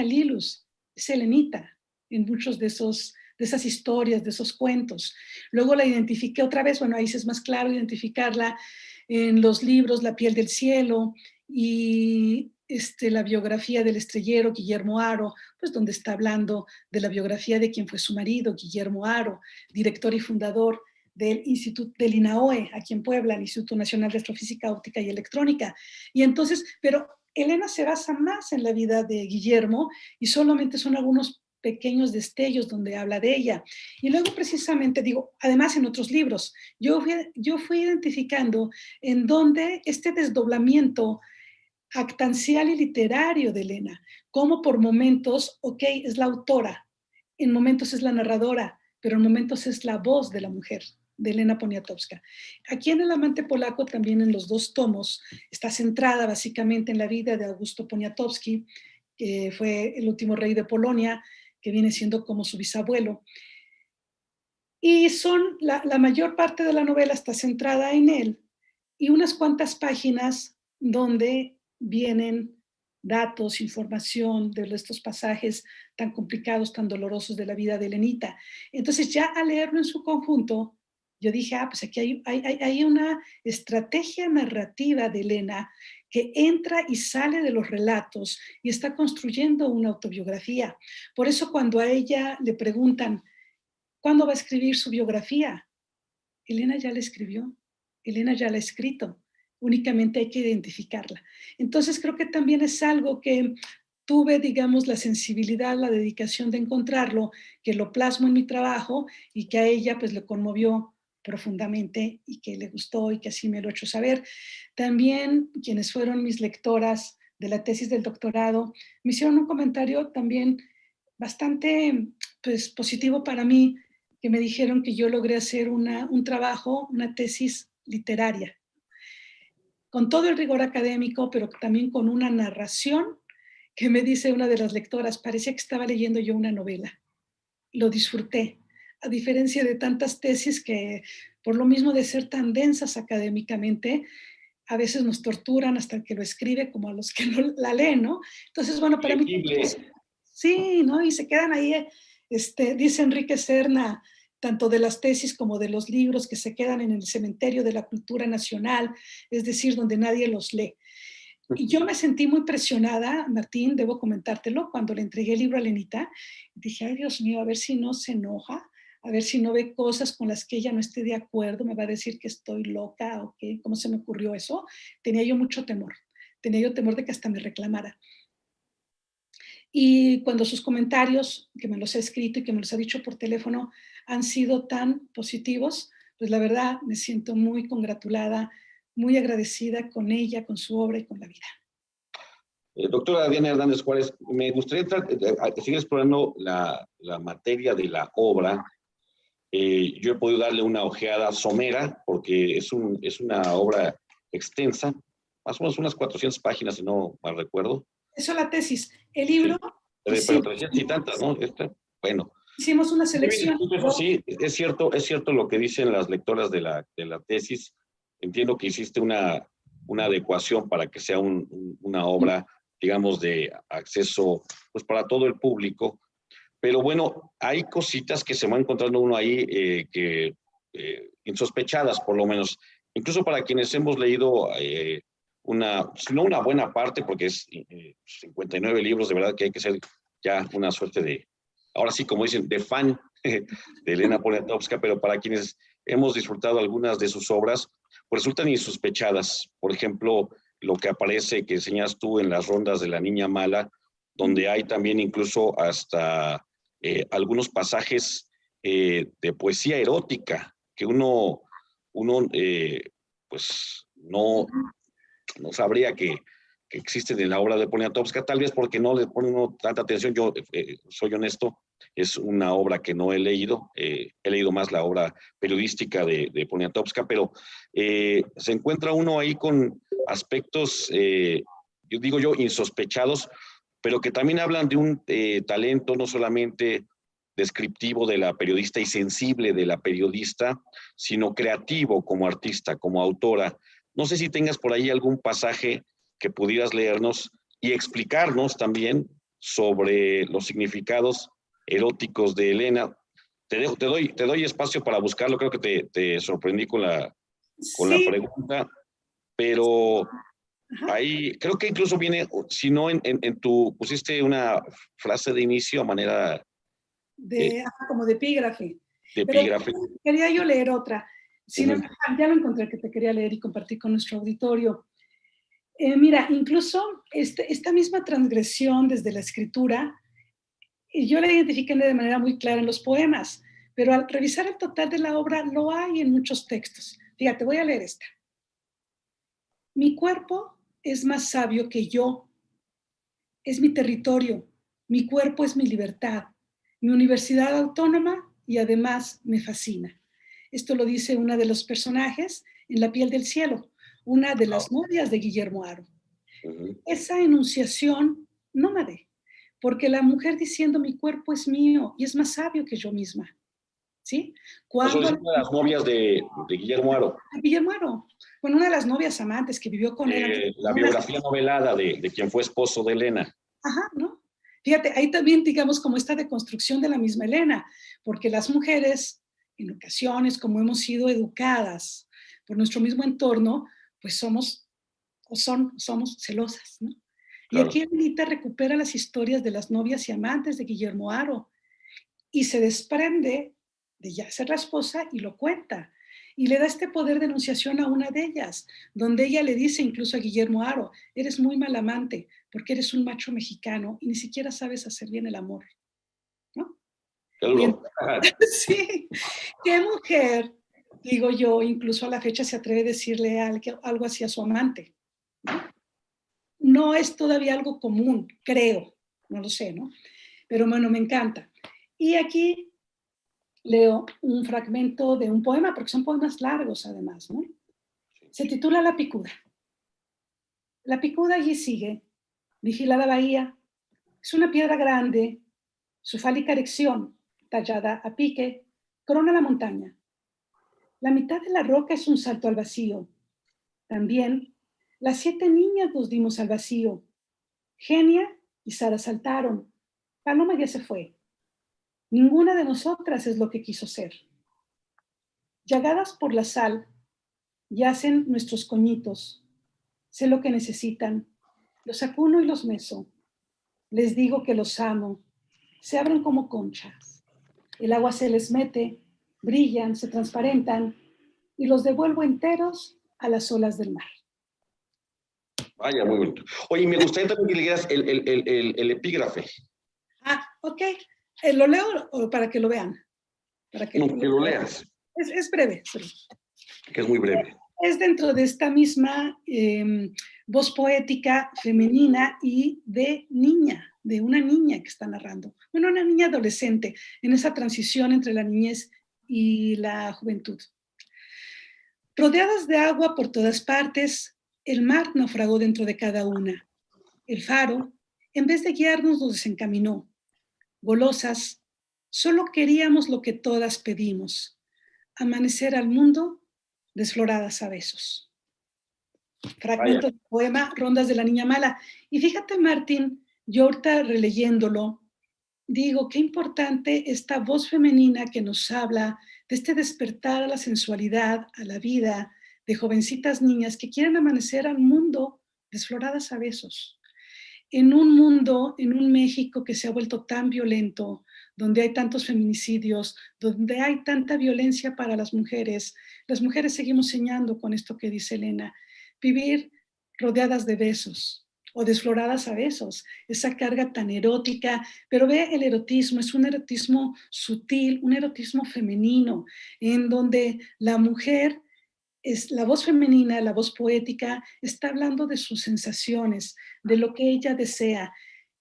Speaker 1: Lilus, es Helenita en muchos de esas historias, de esos cuentos. Luego la identifiqué otra vez, bueno, ahí sí es más claro identificarla en los libros La piel del cielo y la biografía del estrellero Guillermo Haro, pues donde está hablando de la biografía de quien fue su marido, Guillermo Haro, director y fundador del Instituto del INAOE, aquí en Puebla, el Instituto Nacional de Astrofísica Óptica y Electrónica. Y entonces, pero Elena se basa más en la vida de Guillermo y solamente son algunos pequeños destellos donde habla de ella. Y luego precisamente, digo, además en otros libros, yo fui identificando en dónde este desdoblamiento actancial y literario de Elena, como por momentos, ok, es la autora, en momentos es la narradora, pero en momentos es la voz de la mujer, de Elena Poniatowska. Aquí en El amante polaco, también en los 2 tomos, está centrada básicamente en la vida de Augusto Poniatowski, que fue el último rey de Polonia, que viene siendo como su bisabuelo. Y la mayor parte de la novela está centrada en él y unas cuantas páginas donde vienen datos, información de estos pasajes tan complicados, tan dolorosos de la vida de Elenita. Entonces ya al leerlo en su conjunto, yo dije, pues aquí hay una estrategia narrativa de Elena que entra y sale de los relatos y está construyendo una autobiografía. Por eso cuando a ella le preguntan, ¿cuándo va a escribir su biografía? Elena ya la escribió, Elena ya la ha escrito, únicamente hay que identificarla. Entonces creo que también es algo que tuve, digamos, la sensibilidad, la dedicación de encontrarlo, que lo plasmo en mi trabajo y que a ella pues le conmovió profundamente y que le gustó y que así me lo ha hecho saber. También quienes fueron mis lectoras de la tesis del doctorado me hicieron un comentario también bastante pues, positivo para mí, que me dijeron que yo logré hacer un trabajo, una tesis literaria, con todo el rigor académico, pero también con una narración que me dice una de las lectoras, parecía que estaba leyendo yo una novela. Lo disfruté, a diferencia de tantas tesis que, por lo mismo de ser tan densas académicamente, a veces nos torturan hasta el que lo escribe como a los que no la leen, ¿no? Entonces, bueno, para mí, sí, ¿no? Y se quedan ahí, dice Enrique Serna, tanto de las tesis como de los libros que se quedan en el cementerio de la cultura nacional, es decir, donde nadie los lee. Y yo me sentí muy presionada, Martín, debo comentártelo, cuando le entregué el libro a Lenita. Dije, ay, Dios mío, a ver si no se enoja, a ver si no ve cosas con las que ella no esté de acuerdo, me va a decir que estoy loca o qué, cómo se me ocurrió eso. Tenía yo mucho temor, tenía yo temor de que hasta me reclamara. Y cuando sus comentarios, que me los ha escrito y que me los ha dicho por teléfono, han sido tan positivos, pues la verdad me siento muy congratulada, muy agradecida con ella, con su obra y con la vida.
Speaker 2: Doctora Diana Hernández Juárez, me gustaría seguir explorando la materia de la obra. Yo he podido darle una ojeada somera porque es una obra extensa, más o menos unas 400 páginas, si no mal recuerdo.
Speaker 1: Eso es la tesis. El libro...
Speaker 2: Sí. Pero 300 y tantas, ¿no? Bueno.
Speaker 1: Hicimos una selección.
Speaker 2: Sí, es cierto lo que dicen las lectoras de la tesis. Entiendo que hiciste una adecuación para que sea una obra, digamos, de acceso pues para todo el público. Pero bueno, hay cositas que se van encontrando uno ahí insospechadas, por lo menos. Incluso para quienes hemos leído no una buena parte, porque es 59 libros, de verdad que hay que ser ya una suerte de, ahora sí, como dicen, de fan de Elena Poniatowska, pero para quienes hemos disfrutado algunas de sus obras, pues resultan insospechadas. Por ejemplo, lo que aparece, que enseñas tú en las rondas de la niña mala, donde hay también incluso hasta algunos pasajes de poesía erótica que uno pues no sabría que existen en la obra de Poniatowska, tal vez porque no le pone uno tanta atención. Yo soy honesto, es una obra que no he leído, he leído más la obra periodística de Poniatowska, pero se encuentra uno ahí con aspectos, yo digo yo, insospechados, pero que también hablan de un talento no solamente descriptivo de la periodista y sensible de la periodista, sino creativo como artista, como autora. No sé si tengas por ahí algún pasaje que pudieras leernos y explicarnos también sobre los significados eróticos de Elena. Te doy espacio para buscarlo, creo que te sorprendí con la pregunta, pero ahí creo que incluso viene, si no en tu, pusiste una frase de inicio a manera...
Speaker 1: como de epígrafe.
Speaker 2: De epígrafe.
Speaker 1: Pero quería yo leer otra. Ya lo encontré que te quería leer y compartir con nuestro auditorio. Mira, incluso esta misma transgresión desde la escritura, yo la identifiqué de manera muy clara en los poemas, pero al revisar el total de la obra lo hay en muchos textos. Fíjate, voy a leer esta. Mi cuerpo es más sabio que yo. Es mi territorio. Mi cuerpo es mi libertad. Mi universidad autónoma y además me fascina. Esto lo dice una de los personajes en La piel del cielo, una de las novias de Guillermo Haro. Esa enunciación nómade, porque la mujer diciendo mi cuerpo es mío y es más sabio que yo misma, ¿sí?
Speaker 2: Eso
Speaker 1: Cuando
Speaker 2: es una de las novias de Guillermo Haro.
Speaker 1: Guillermo Aro, bueno, una de las novias amantes que vivió con él antes.
Speaker 2: La biografía novelada de quien fue esposo de Elena.
Speaker 1: Ajá, ¿no? Fíjate, ahí también, digamos, como esta deconstrucción de la misma Elena, porque las mujeres, en ocasiones, como hemos sido educadas por nuestro mismo entorno, pues somos somos celosas, ¿no? Y
Speaker 2: Claro.
Speaker 1: aquí Elenita recupera las historias de las novias y amantes de Guillermo Haro y se desprende de ya ser la esposa y lo cuenta. Y le da este poder de enunciación a una de ellas, donde ella le dice incluso a Guillermo Haro, eres muy mal amante porque eres un macho mexicano y ni siquiera sabes hacer bien el amor, ¿no?
Speaker 2: Qué
Speaker 1: Y
Speaker 2: duro.
Speaker 1: sí, qué mujer, digo yo, incluso a la fecha se atreve a decirle algo así a su amante, ¿no? No es todavía algo común, creo, no lo sé, ¿no? Pero bueno, me encanta. Y aquí leo un fragmento de un poema, porque son poemas largos además, ¿no? Se titula La picuda. La picuda allí sigue, vigilada bahía, es una piedra grande, su fálica erección, tallada a pique, corona la montaña. La mitad de la roca es un salto al vacío. También las 7 niñas nos dimos al vacío. Genia y Sara saltaron. Paloma ya se fue. Ninguna de nosotras es lo que quiso ser. Llagadas por la sal, yacen nuestros coñitos. Sé lo que necesitan. Los acuno y los meso. Les digo que los amo. Se abren como conchas. El agua se les mete, brillan, se transparentan y los devuelvo enteros a las olas del mar.
Speaker 2: Vaya, muy bonito. Oye, me gustaría también que leyeras el epígrafe.
Speaker 1: Ah, ok. ¿Lo leo o para que lo vean? Para que,
Speaker 2: No, que lo leas,
Speaker 1: es breve.
Speaker 2: que es muy breve.
Speaker 1: Es dentro de esta misma voz poética femenina y de niña, de una niña que está narrando. Bueno, una niña adolescente en esa transición entre la niñez y la juventud. Rodeadas de agua por todas partes, el mar naufragó dentro de cada una. El faro, en vez de guiarnos, nos desencaminó. Golosas, solo queríamos lo que todas pedimos, amanecer al mundo desfloradas a besos.
Speaker 2: Vaya.
Speaker 1: Fragmento del poema Rondas de la Niña Mala. Y fíjate, Martín, yo ahorita releyéndolo, digo, qué importante esta voz femenina que nos habla de este despertar a la sensualidad, a la vida, de jovencitas niñas que quieren amanecer al mundo desfloradas a besos. En un mundo, en un México que se ha vuelto tan violento, donde hay tantos feminicidios, donde hay tanta violencia para las mujeres seguimos soñando con esto que dice Elena, vivir rodeadas de besos o desfloradas a besos, esa carga tan erótica, pero ve el erotismo, es un erotismo sutil, un erotismo femenino, en donde la mujer es la voz femenina, la voz poética, está hablando de sus sensaciones, de lo que ella desea.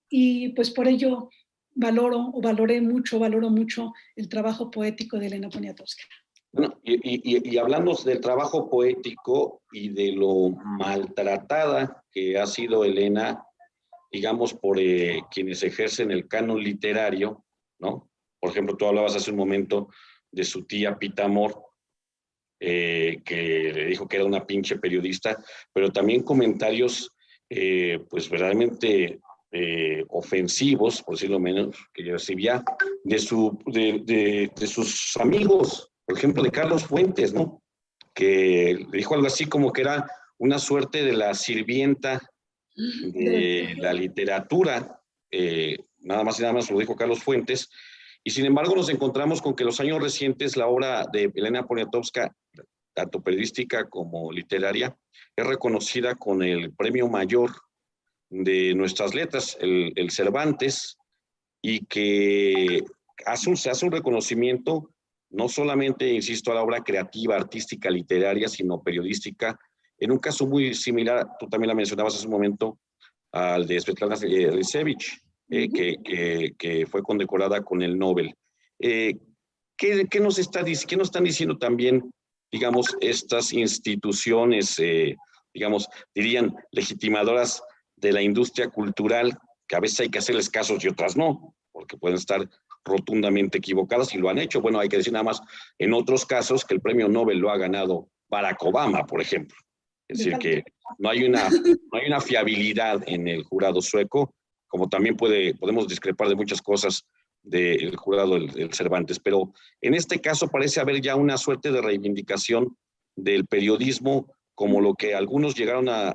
Speaker 1: Y pues por ello valoro mucho el trabajo poético de Elena Poniatowska.
Speaker 2: Bueno, y hablando del trabajo poético y de lo maltratada que ha sido Elena, digamos, por quienes ejercen el canon literario, ¿no? Por ejemplo, tú hablabas hace un momento de su tía Pita Amor, que le dijo que era una pinche periodista, pero también comentarios, pues verdaderamente ofensivos, por decirlo menos, que yo recibía de sus amigos, por ejemplo, de Carlos Fuentes, ¿no? Que le dijo algo así como que era una suerte de la sirvienta de la literatura, nada más y nada más lo dijo Carlos Fuentes, y sin embargo nos encontramos con que en los años recientes la obra de Elena Poniatowska, tanto periodística como literaria, es reconocida con el premio mayor de nuestras letras, el Cervantes, y que se hace un reconocimiento no solamente, insisto, a la obra creativa, artística, literaria, sino periodística. En un caso muy similar, tú también la mencionabas hace un momento, al de Svetlana Alexievich, que fue condecorada con el Nobel. ¿Qué nos están diciendo también, digamos, estas instituciones, digamos, dirían legitimadoras de la industria cultural, que a veces hay que hacerles casos y otras no, porque pueden estar rotundamente equivocadas y lo han hecho. Bueno, hay que decir nada más, en otros casos, que el premio Nobel lo ha ganado Barack Obama, por ejemplo. Es decir, que no hay una fiabilidad en el jurado sueco, como también podemos discrepar de muchas cosas del jurado del Cervantes, pero en este caso parece haber ya una suerte de reivindicación del periodismo como lo que algunos llegaron a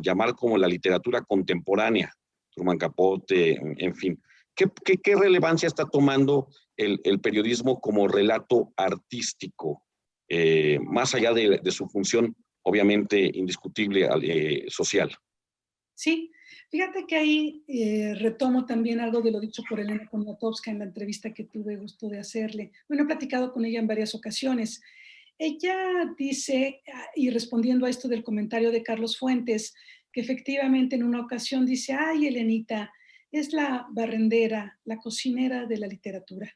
Speaker 2: llamar como la literatura contemporánea, Truman Capote, en fin. ¿Qué relevancia está tomando el periodismo como relato artístico, más allá de su función, obviamente, indiscutible social?
Speaker 1: Sí, fíjate que ahí retomo también algo de lo dicho por Elena Poniatowska en la entrevista que tuve gusto de hacerle. Bueno, he platicado con ella en varias ocasiones. Ella dice, y respondiendo a esto del comentario de Carlos Fuentes, que efectivamente en una ocasión dice, ay, Elenita, es la barrendera, la cocinera de la literatura.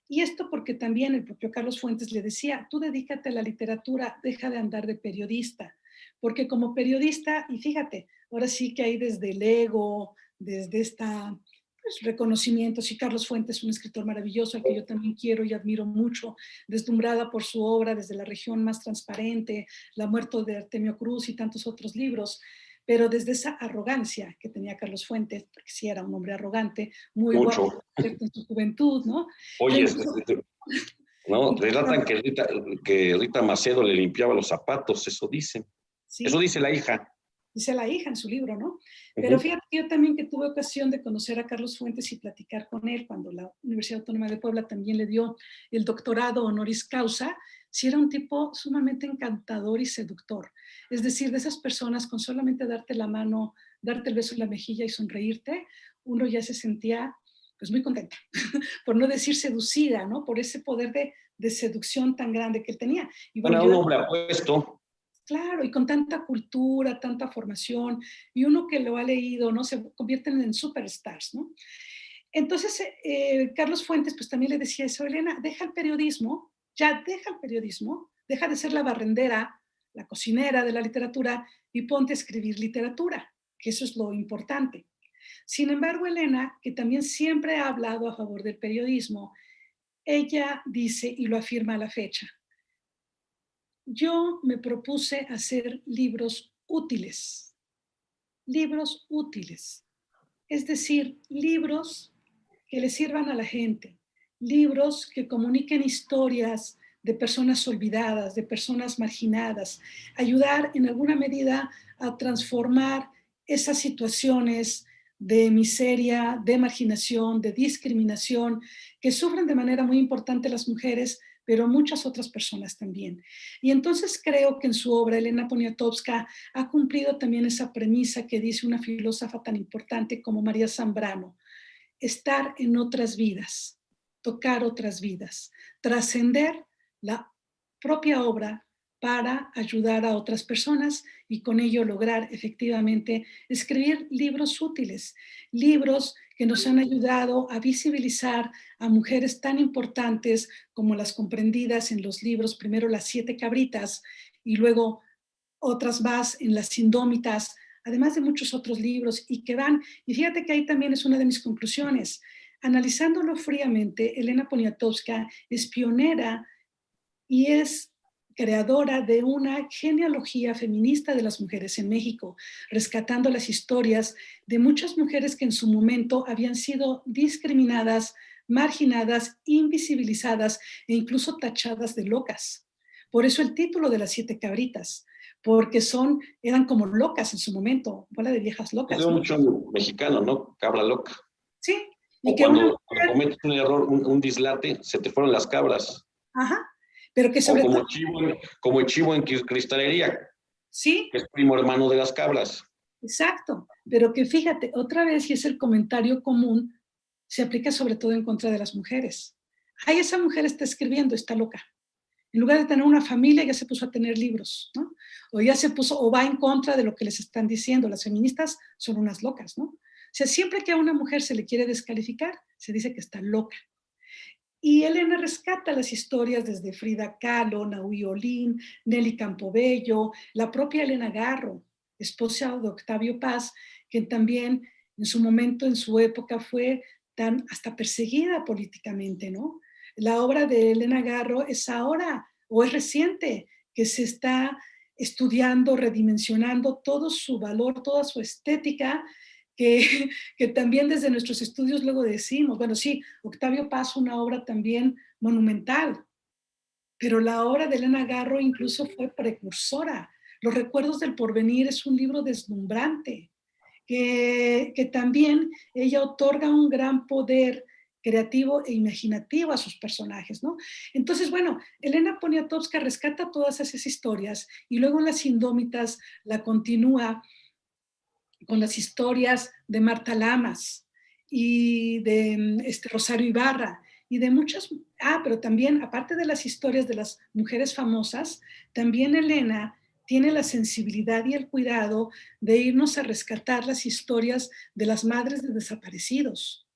Speaker 1: Y esto porque también el propio Carlos Fuentes le decía, tú dedícate a la literatura, deja de andar de periodista, porque como periodista, y fíjate, ahora sí que hay desde el ego, desde esta pues, reconocimiento, sí, Carlos Fuentes es un escritor maravilloso al que yo también quiero y admiro mucho, deslumbrada por su obra desde La región más transparente, La muerte de Artemio Cruz y tantos otros libros, pero desde esa arrogancia que tenía Carlos Fuentes, porque sí era un hombre arrogante, muy
Speaker 2: Mucho.
Speaker 1: guapo en su juventud, ¿no? Yo
Speaker 2: Oye,
Speaker 1: incluso,
Speaker 2: no,
Speaker 1: incluso,
Speaker 2: relatan que Rita Macedo le limpiaba los zapatos, eso dicen. Eso
Speaker 1: sí,
Speaker 2: dice la hija.
Speaker 1: dice la hija en su libro, ¿no? Pero
Speaker 2: Uh-huh.
Speaker 1: fíjate que yo también que tuve ocasión de conocer a Carlos Fuentes y platicar con él cuando la Universidad Autónoma de Puebla también le dio el doctorado honoris causa, sí era un tipo sumamente encantador y seductor. Es decir, de esas personas con solamente darte la mano, darte el beso en la mejilla y sonreírte, uno ya se sentía pues muy contenta, por no decir seducida, ¿no? Por ese poder de seducción tan grande que él tenía. Y bueno,
Speaker 2: Bueno, un
Speaker 1: yo
Speaker 2: hombre apuesto.
Speaker 1: claro, y con tanta cultura, tanta formación, y uno que lo ha leído, ¿no? Se convierten en superstars, ¿no? Entonces, Carlos Fuentes, pues también le decía eso, Elena, deja el periodismo, ya deja el periodismo, deja de ser la barrendera, la cocinera de la literatura y ponte a escribir literatura, que eso es lo importante. Sin embargo, Elena, que también siempre ha hablado a favor del periodismo, ella dice y lo afirma a la fecha, yo me propuse hacer libros útiles, es decir, libros que le sirvan a la gente, libros que comuniquen historias de personas olvidadas, de personas marginadas, ayudar en alguna medida a transformar esas situaciones de miseria, de marginación, de discriminación que sufren de manera muy importante las mujeres, pero muchas otras personas también. Y entonces creo que en su obra Elena Poniatowska ha cumplido también esa premisa que dice una filósofa tan importante como María Zambrano, estar en otras vidas, tocar otras vidas, trascender la propia obra para ayudar a otras personas y con ello lograr efectivamente escribir libros útiles, libros que nos han ayudado a visibilizar a mujeres tan importantes como las comprendidas en los libros, primero Las Siete Cabritas y luego otras más en Las Indómitas, además de muchos otros libros y que van, y fíjate que ahí también es una de mis conclusiones. Analizándolo fríamente, Elena Poniatowska es pionera y es creadora de una genealogía feminista de las mujeres en México, rescatando las historias de muchas mujeres que en su momento habían sido discriminadas, marginadas, invisibilizadas e incluso tachadas de locas. Por eso el título de Las Siete Cabritas, porque eran como locas en su momento, bola de viejas
Speaker 2: Es de
Speaker 1: locas,
Speaker 2: un
Speaker 1: ¿no?
Speaker 2: show mexicano, ¿no? Cabra loca.
Speaker 1: Sí, y
Speaker 2: O
Speaker 1: que una
Speaker 2: cuando
Speaker 1: mujer,
Speaker 2: cometes un error, un dislate, se te fueron las cabras.
Speaker 1: ajá, pero que
Speaker 2: O
Speaker 1: sobre todo,
Speaker 2: como el chivo en cristalería,
Speaker 1: sí,
Speaker 2: que es primo hermano de las cabras.
Speaker 1: exacto, pero que fíjate, otra vez, y es el comentario común, se aplica sobre todo en contra de las mujeres. Ay, esa mujer está escribiendo, está loca. En lugar de tener una familia, ya se puso a tener libros, ¿no? O ya se puso, o va en contra de lo que les están diciendo. Las feministas son unas locas, ¿no? O sea, siempre que a una mujer se le quiere descalificar, se dice que está loca. Y Elena rescata las historias desde Frida Kahlo, Naui Olin, Nelly Campobello, la propia Elena Garro, esposa de Octavio Paz, que también en su momento, en su época, fue tan hasta perseguida políticamente, ¿no? La obra de Elena Garro es ahora, o es reciente, que se está estudiando, redimensionando todo su valor, toda su estética, que, que también desde nuestros estudios luego decimos, bueno, sí, Octavio Paz, una obra también monumental, pero la obra de Elena Garro incluso fue precursora. Los recuerdos del porvenir es un libro deslumbrante, que también ella otorga un gran poder creativo e imaginativo a sus personajes, ¿no? Entonces, bueno, Elena Poniatowska rescata todas esas historias y luego en Las Indómitas la continúa con las historias de Marta Lamas y de Rosario Ibarra y de muchas, pero también, aparte de las historias de las mujeres famosas, también Elena tiene la sensibilidad y el cuidado de irnos a rescatar las historias de las madres de desaparecidos,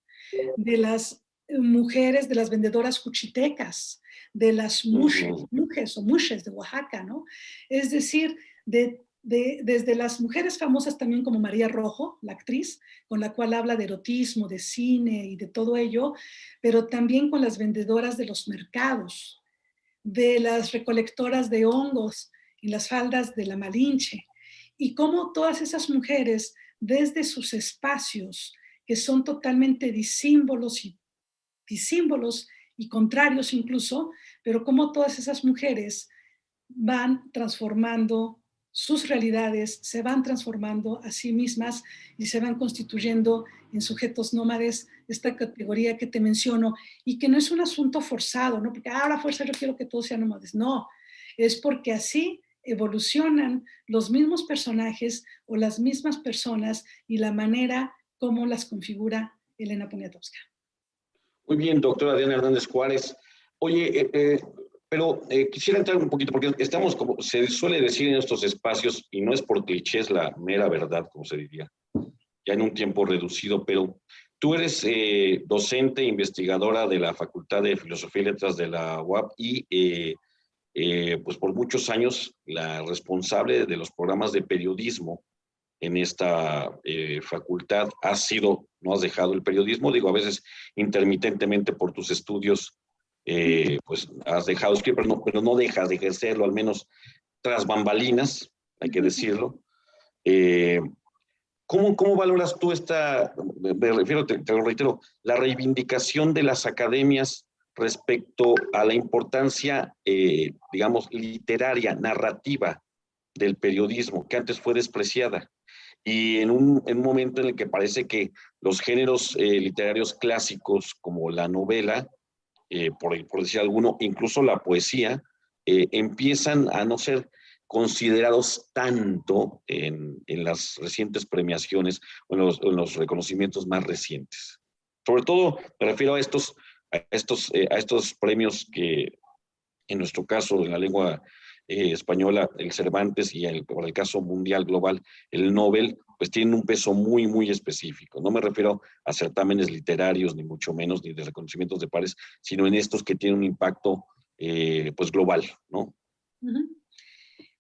Speaker 1: de las mujeres, de las vendedoras cuchitecas, de las mujes o mushes de Oaxaca, ¿no? Es decir, desde las mujeres famosas también como María Rojo, la actriz, con la cual habla de erotismo, de cine y de todo ello, pero también con las vendedoras de los mercados, de las recolectoras de hongos en las faldas de la Malinche, y cómo todas esas mujeres, desde sus espacios, que son totalmente disímbolos y contrarios incluso, pero cómo todas esas mujeres van transformando sus realidades, se van transformando a sí mismas y se van constituyendo en sujetos nómades, esta categoría que te menciono, y que no es un asunto forzado, ¿no? Porque ahora fuerza yo quiero que todos sean nómades, no, es porque así evolucionan los mismos personajes o las mismas personas y la manera como las configura Elena Poniatowska.
Speaker 2: Muy bien, doctora Diana Hernández Juárez. Oye, pero quisiera entrar un poquito, porque estamos, como se suele decir en estos espacios, y no es por cliché, es la mera verdad, como se diría, ya en un tiempo reducido, pero tú eres docente, investigadora de la Facultad de Filosofía y Letras de la UAP y pues por muchos años la responsable de los programas de periodismo en esta facultad. No has dejado el periodismo, digo, a veces intermitentemente por tus estudios, pues has dejado escribir, pero no dejas de ejercerlo, al menos tras bambalinas, hay que decirlo. ¿Cómo valoras tú me refiero, te lo reitero, la reivindicación de las academias respecto a la importancia, digamos, literaria, narrativa del periodismo, que antes fue despreciada? Y en un momento en el que parece que los géneros literarios clásicos, como la novela, por decir alguno, incluso la poesía, empiezan a no ser considerados tanto en las recientes premiaciones o en los reconocimientos más recientes. Sobre todo me refiero a estos premios que en nuestro caso, en la lengua española, el Cervantes, y por el caso mundial global, el Nobel, pues tienen un peso muy, muy específico. No me refiero a certámenes literarios, ni mucho menos, ni de reconocimientos de pares, sino en estos que tienen un impacto pues global, ¿no?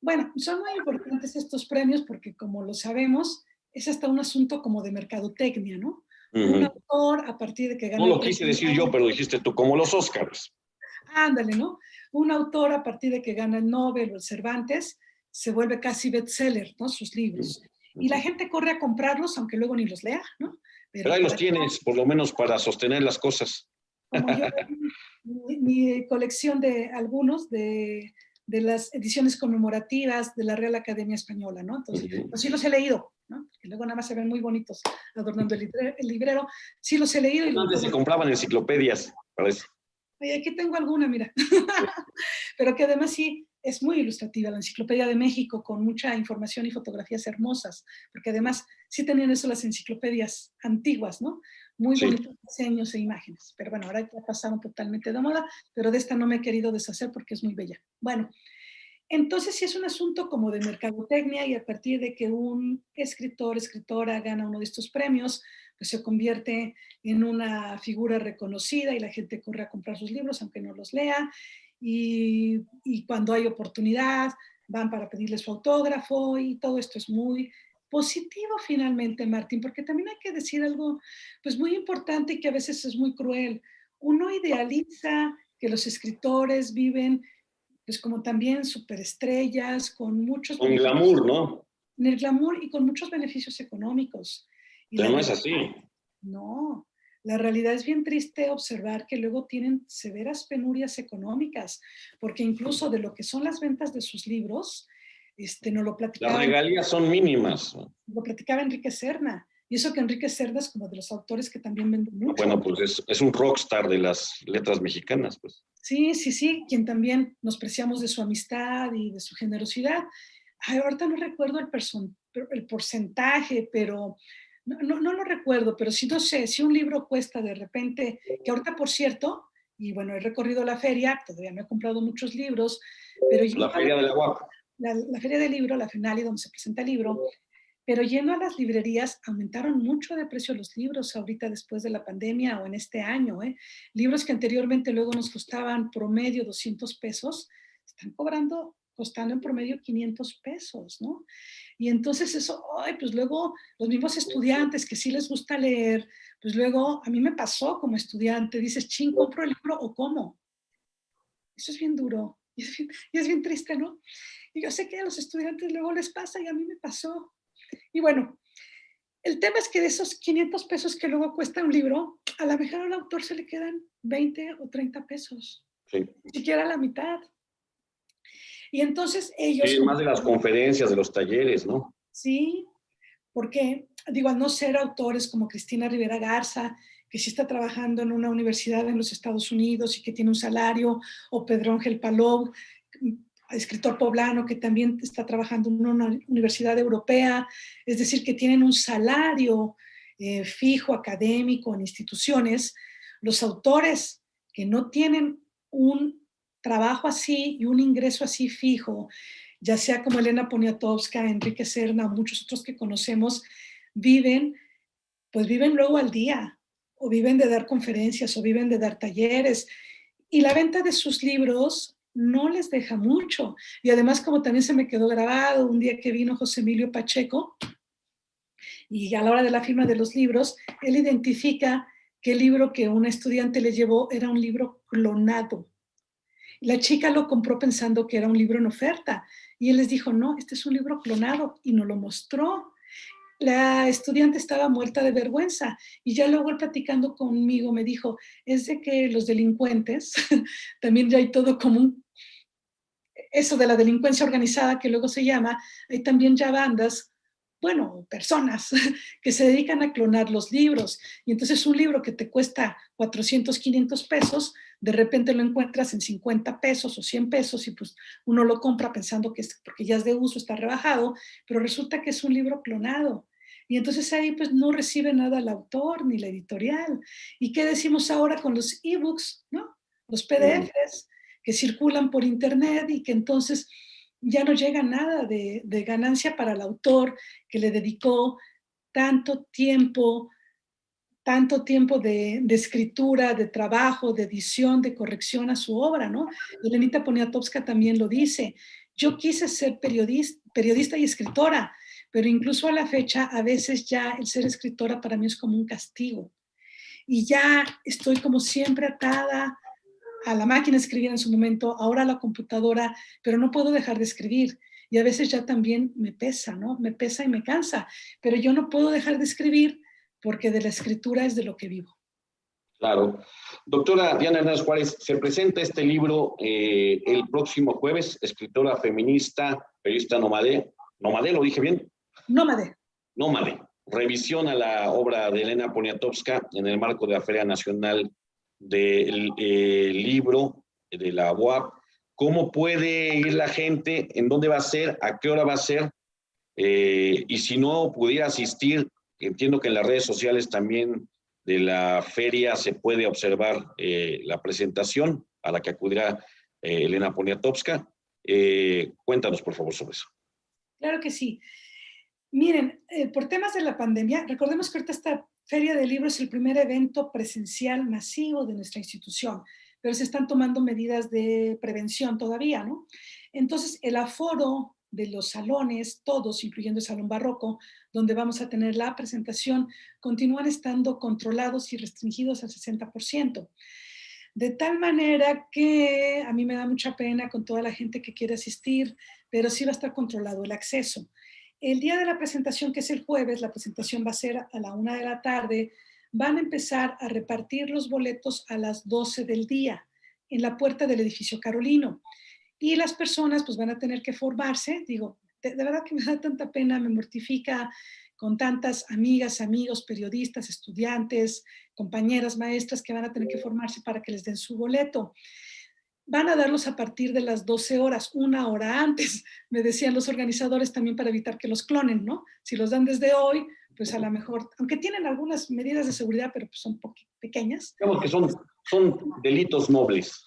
Speaker 1: Bueno, son muy importantes estos premios porque, como lo sabemos, es hasta un asunto como de mercadotecnia, ¿no? Un autor, a partir de que gana
Speaker 2: No
Speaker 1: el
Speaker 2: lo quise decir yo, pero dijiste tú, como los Óscars.
Speaker 1: Ándale, ¿no? Un autor, a partir de que gana el Nobel o el Cervantes, se vuelve casi bestseller, ¿no? Sus libros. Y la gente corre a comprarlos, aunque luego ni los lea, ¿no?
Speaker 2: Pero ahí los tienes, por lo menos para sostener las cosas.
Speaker 1: Como yo, mi colección de algunos de las ediciones conmemorativas de la Real Academia Española, ¿no? Entonces, pues sí los he leído, ¿no? Que luego nada más se ven muy bonitos adornando el librero. Sí los he leído. Y
Speaker 2: antes se compraban enciclopedias, parece.
Speaker 1: Oye, aquí tengo alguna, mira. Pero que además sí es muy ilustrativa la Enciclopedia de México, con mucha información y fotografías hermosas, porque además sí tenían eso las enciclopedias antiguas, ¿no? Muy bonitos diseños e imágenes. Pero bueno, ahora ya pasaron totalmente de moda, pero de esta no me he querido deshacer porque es muy bella. Bueno, entonces sí es un asunto como de mercadotecnia, y a partir de que un escritora gana uno de estos premios, pues se convierte en una figura reconocida y la gente corre a comprar sus libros aunque no los lea, y cuando hay oportunidad van para pedirle su autógrafo, y todo esto es muy positivo finalmente, Martín, porque también hay que decir algo pues muy importante y que a veces es muy cruel. Uno idealiza que los escritores viven pues como también superestrellas, con muchos
Speaker 2: Con
Speaker 1: beneficios,
Speaker 2: glamour, ¿no?
Speaker 1: en el glamour y con muchos beneficios económicos. Y
Speaker 2: Pero
Speaker 1: la
Speaker 2: no es
Speaker 1: realidad,
Speaker 2: así.
Speaker 1: no, la realidad es bien triste observar que luego tienen severas penurias económicas, porque incluso de lo que son las ventas de sus libros, nos
Speaker 2: Las regalías son mínimas.
Speaker 1: lo platicaba Enrique Serna. Y eso que Enrique Serna es como de los autores que también venden mucho.
Speaker 2: Bueno, pues es un rockstar de las letras mexicanas, pues.
Speaker 1: Sí, sí, sí, quien también nos preciamos de su amistad y de su generosidad. Ay, ahorita no recuerdo el porcentaje, pero no lo recuerdo, pero sí no sé, si un libro cuesta de repente, que ahorita por cierto, y bueno, he recorrido la feria, todavía no he comprado muchos libros, pero
Speaker 2: La
Speaker 1: yendo a
Speaker 2: Feria de la UAP.
Speaker 1: la feria del libro, la FENALI, donde se presenta el libro, pero yendo a las librerías, aumentaron mucho de precio los libros ahorita después de la pandemia o en este año. Libros que anteriormente luego nos costaban promedio 200 pesos, están costando en promedio 500 pesos, ¿no? Y entonces eso, ay, pues luego los mismos estudiantes que sí les gusta leer, pues luego a mí me pasó como estudiante, dices, ching, ¿compro el libro o cómo? Eso es bien duro y es bien triste, ¿no? Y yo sé que a los estudiantes luego les pasa y a mí me pasó. Y bueno, el tema es que de esos 500 pesos que luego cuesta un libro, a la mejor al autor se le quedan 20 o 30 pesos,
Speaker 2: Sí.
Speaker 1: ni siquiera la mitad. Y entonces ellos,
Speaker 2: Sí, más de las conferencias, de los talleres, ¿no?
Speaker 1: sí, porque digo, al no ser autores como Cristina Rivera Garza, que sí está trabajando en una universidad en los Estados Unidos y que tiene un salario, o Pedro Ángel Palou, escritor poblano que también está trabajando en una universidad europea, es decir, que tienen un salario fijo académico en instituciones, los autores que no tienen un trabajo así y un ingreso así fijo, ya sea como Elena Poniatowska, Enrique Serna, muchos otros que conocemos, viven, pues viven luego al día, o viven de dar conferencias, o viven de dar talleres, y la venta de sus libros no les deja mucho. Y además, como también se me quedó grabado un día que vino José Emilio Pacheco, y a la hora de la firma de los libros, él identifica que el libro que un estudiante le llevó era un libro clonado. La chica lo compró pensando que era un libro en oferta, y él les dijo, no, este es un libro clonado, y nos lo mostró. La estudiante estaba muerta de vergüenza, y ya luego él platicando conmigo me dijo, es de que los delincuentes, también ya hay todo como eso de la delincuencia organizada que luego se llama, hay también ya bandas, bueno, personas que se dedican a clonar los libros. Y entonces un libro que te cuesta 400, 500 pesos, de repente lo encuentras en 50 pesos o 100 pesos y pues uno lo compra pensando que es porque ya es de uso, está rebajado, pero resulta que es un libro clonado. Y entonces ahí pues no recibe nada el autor ni la editorial. ¿Y qué decimos ahora con los ebooks, no? Los PDFs que circulan por internet y que entonces ya no llega nada de ganancia para el autor que le dedicó tanto tiempo de escritura, de trabajo, de edición, de corrección a su obra, ¿no? Elenita Poniatowska también lo dice. Yo quise ser periodista y escritora, pero incluso a la fecha, a veces ya el ser escritora para mí es como un castigo. Y ya estoy como siempre atada a la máquina de escribir en su momento, ahora a la computadora, pero no puedo dejar de escribir. Y a veces ya también me pesa, ¿no? Me pesa y me cansa, pero yo no puedo dejar de escribir porque de la escritura es de lo que vivo.
Speaker 2: Claro. Doctora Diana Hernández Juárez, se presenta este libro el próximo jueves, escritora feminista, periodista nómade. ¿Nómade, lo dije bien?
Speaker 1: Nómade.
Speaker 2: Nómade. Revisión a la obra de Elena Poniatowska en el marco de la Feria Nacional del Libro de la UAP. ¿Cómo puede ir la gente? ¿En dónde va a ser? ¿A qué hora va a ser? Y si no pudiera asistir, entiendo que en las redes sociales también de la feria se puede observar la presentación a la que acudirá Elena Poniatowska. Cuéntanos, por favor, sobre eso.
Speaker 1: Claro que sí. Miren, por temas de la pandemia, recordemos que ahorita esta Feria del Libro es el primer evento presencial masivo de nuestra institución, pero se están tomando medidas de prevención todavía, ¿no? Entonces, el aforo de los salones, todos, incluyendo el Salón Barroco, donde vamos a tener la presentación, continúan estando controlados y restringidos al 60%. De tal manera que a mí me da mucha pena con toda la gente que quiere asistir, pero sí va a estar controlado el acceso. El día de la presentación, que es el jueves, la presentación va a ser a la 1 de la tarde, van a empezar a repartir los boletos a las 12 del día en la puerta del edificio Carolino. Y las personas pues van a tener que formarse, digo, de verdad que me da tanta pena, me mortifica con tantas amigas, amigos, periodistas, estudiantes, compañeras, maestras que van a tener que formarse para que les den su boleto. Van a darlos a partir de las 12 horas, una hora antes, me decían los organizadores también para evitar que los clonen, ¿no? Si los dan desde hoy, pues a lo mejor, aunque tienen algunas medidas de seguridad, pero pues son pequeñas.
Speaker 2: Digamos que son delitos nobles.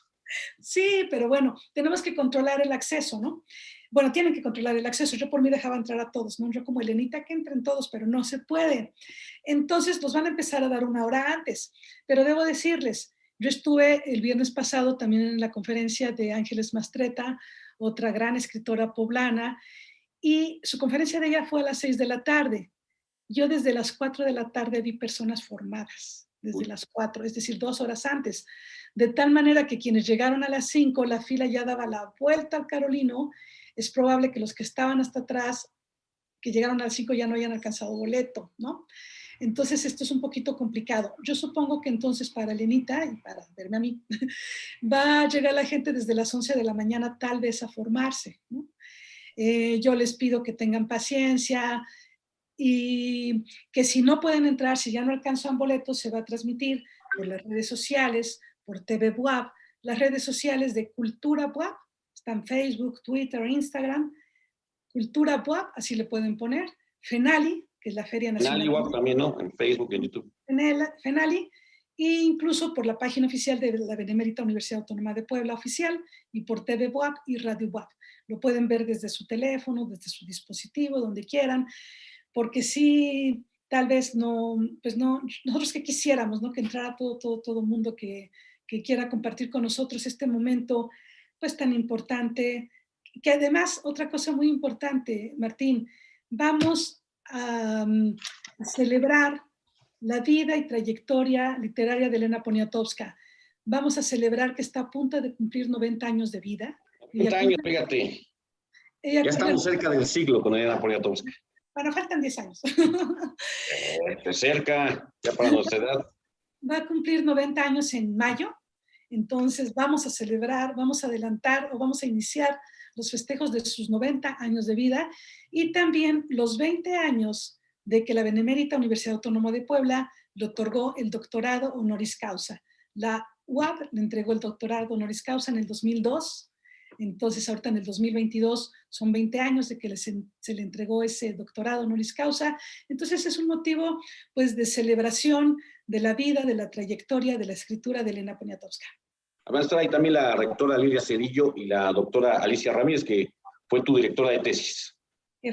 Speaker 1: Sí, pero bueno, tenemos que controlar el acceso, ¿no? Bueno, tienen que controlar el acceso. Yo por mí dejaba entrar a todos, ¿no? Yo como Elenita, que entren todos, pero no se puede. Entonces los van a empezar a dar una hora antes. Pero debo decirles, yo estuve el viernes pasado también en la conferencia de Ángeles Mastretta, otra gran escritora poblana, y su conferencia de ella fue a las 6 de la tarde. Yo desde las 4 de la tarde vi personas formadas, desde las 4, es decir, 2 horas antes. De tal manera que quienes llegaron a las 5, la fila ya daba la vuelta al Carolino. Es probable que los que estaban hasta atrás, que llegaron a las 5, ya no hayan alcanzado boleto, ¿no? Entonces esto es un poquito complicado. Yo supongo que entonces para Elenita y para verme a mí, va a llegar la gente desde las 11 de la mañana tal vez a formarse, ¿no? Yo les pido que tengan paciencia y que si no pueden entrar, si ya no alcanzan boletos, se va a transmitir por las redes sociales, por TV Buap, las redes sociales de Cultura Buap, están Facebook, Twitter, Instagram, Cultura Buap, así le pueden poner, FENALI, que es la Feria Nacional.
Speaker 2: FENALI Buap también, ¿no? En Facebook, en YouTube.
Speaker 1: FENALI, e incluso por la página oficial de la Benemérita Universidad Autónoma de Puebla oficial, y por TV Buap y Radio Buap. Lo pueden ver desde su teléfono, desde su dispositivo, donde quieran, porque sí, tal vez no, pues no, nosotros que quisiéramos, ¿no? Que entrara todo mundo que quiera compartir con nosotros este momento, pues tan importante, que además, otra cosa muy importante, Martín, vamos a celebrar la vida y trayectoria literaria de Elena Poniatowska. Vamos a celebrar que está a punto de cumplir 90 años de vida.
Speaker 2: 90 años, fíjate. Ya estamos cerca del siglo con Elena Poniatowska.
Speaker 1: Bueno, faltan 10 años.
Speaker 2: Cerca, ya para nuestra edad.
Speaker 1: Va a cumplir 90 años en mayo, entonces vamos a celebrar, vamos a adelantar o vamos a iniciar los festejos de sus 90 años de vida y también los 20 años de que la Benemérita Universidad Autónoma de Puebla le otorgó el doctorado honoris causa. La UAP le entregó el doctorado honoris causa en el 2002. Entonces, ahorita en el 2022 son 20 años de que se le entregó ese doctorado honoris causa. Entonces, es un motivo pues, de celebración de la vida, de la trayectoria, de la escritura de Elena Poniatowska.
Speaker 2: Van a estar ahí también la rectora Lilia Cedillo y la doctora Alicia Ramírez, que fue tu directora de tesis.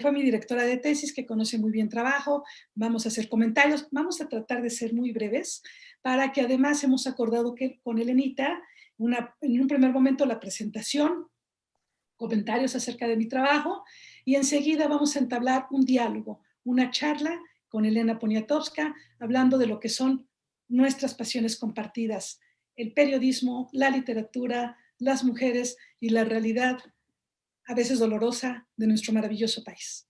Speaker 1: Fue mi directora de tesis, que conoce muy bien trabajo. Vamos a hacer comentarios. Vamos a tratar de ser muy breves, para que además hemos acordado que con Elenita, en un primer momento la presentación, comentarios acerca de mi trabajo, y enseguida vamos a entablar un diálogo, una charla con Elena Poniatowska, hablando de lo que son nuestras pasiones compartidas, el periodismo, la literatura, las mujeres y la realidad, a veces dolorosa, de nuestro maravilloso país.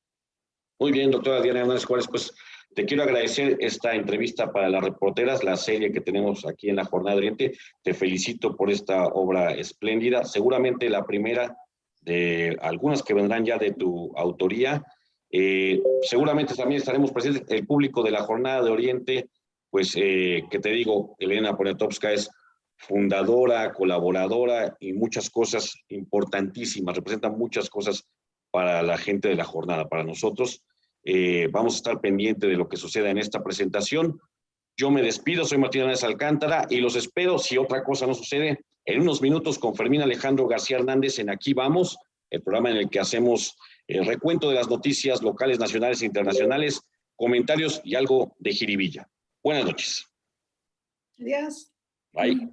Speaker 2: Muy bien, doctora Diana Hernández Juárez, pues te quiero agradecer esta entrevista para las reporteras, la serie que tenemos aquí en la Jornada de Oriente. Te felicito por esta obra espléndida, seguramente la primera de algunas que vendrán ya de tu autoría. Seguramente también estaremos presentes, el público de la Jornada de Oriente, pues que te digo, Elena Poniatowska es fundadora, colaboradora y muchas cosas importantísimas, representa muchas cosas para la gente de la jornada, para nosotros. Vamos a estar pendiente de lo que suceda en esta presentación. Yo me despido, soy Martín Hernández Alcántara y los espero, si otra cosa no sucede, en unos minutos con Fermín Alejandro García Hernández en Aquí Vamos, el programa en el que hacemos el recuento de las noticias locales, nacionales e internacionales, comentarios y algo de jiribilla. Buenas noches.
Speaker 1: Adiós.
Speaker 2: Bye.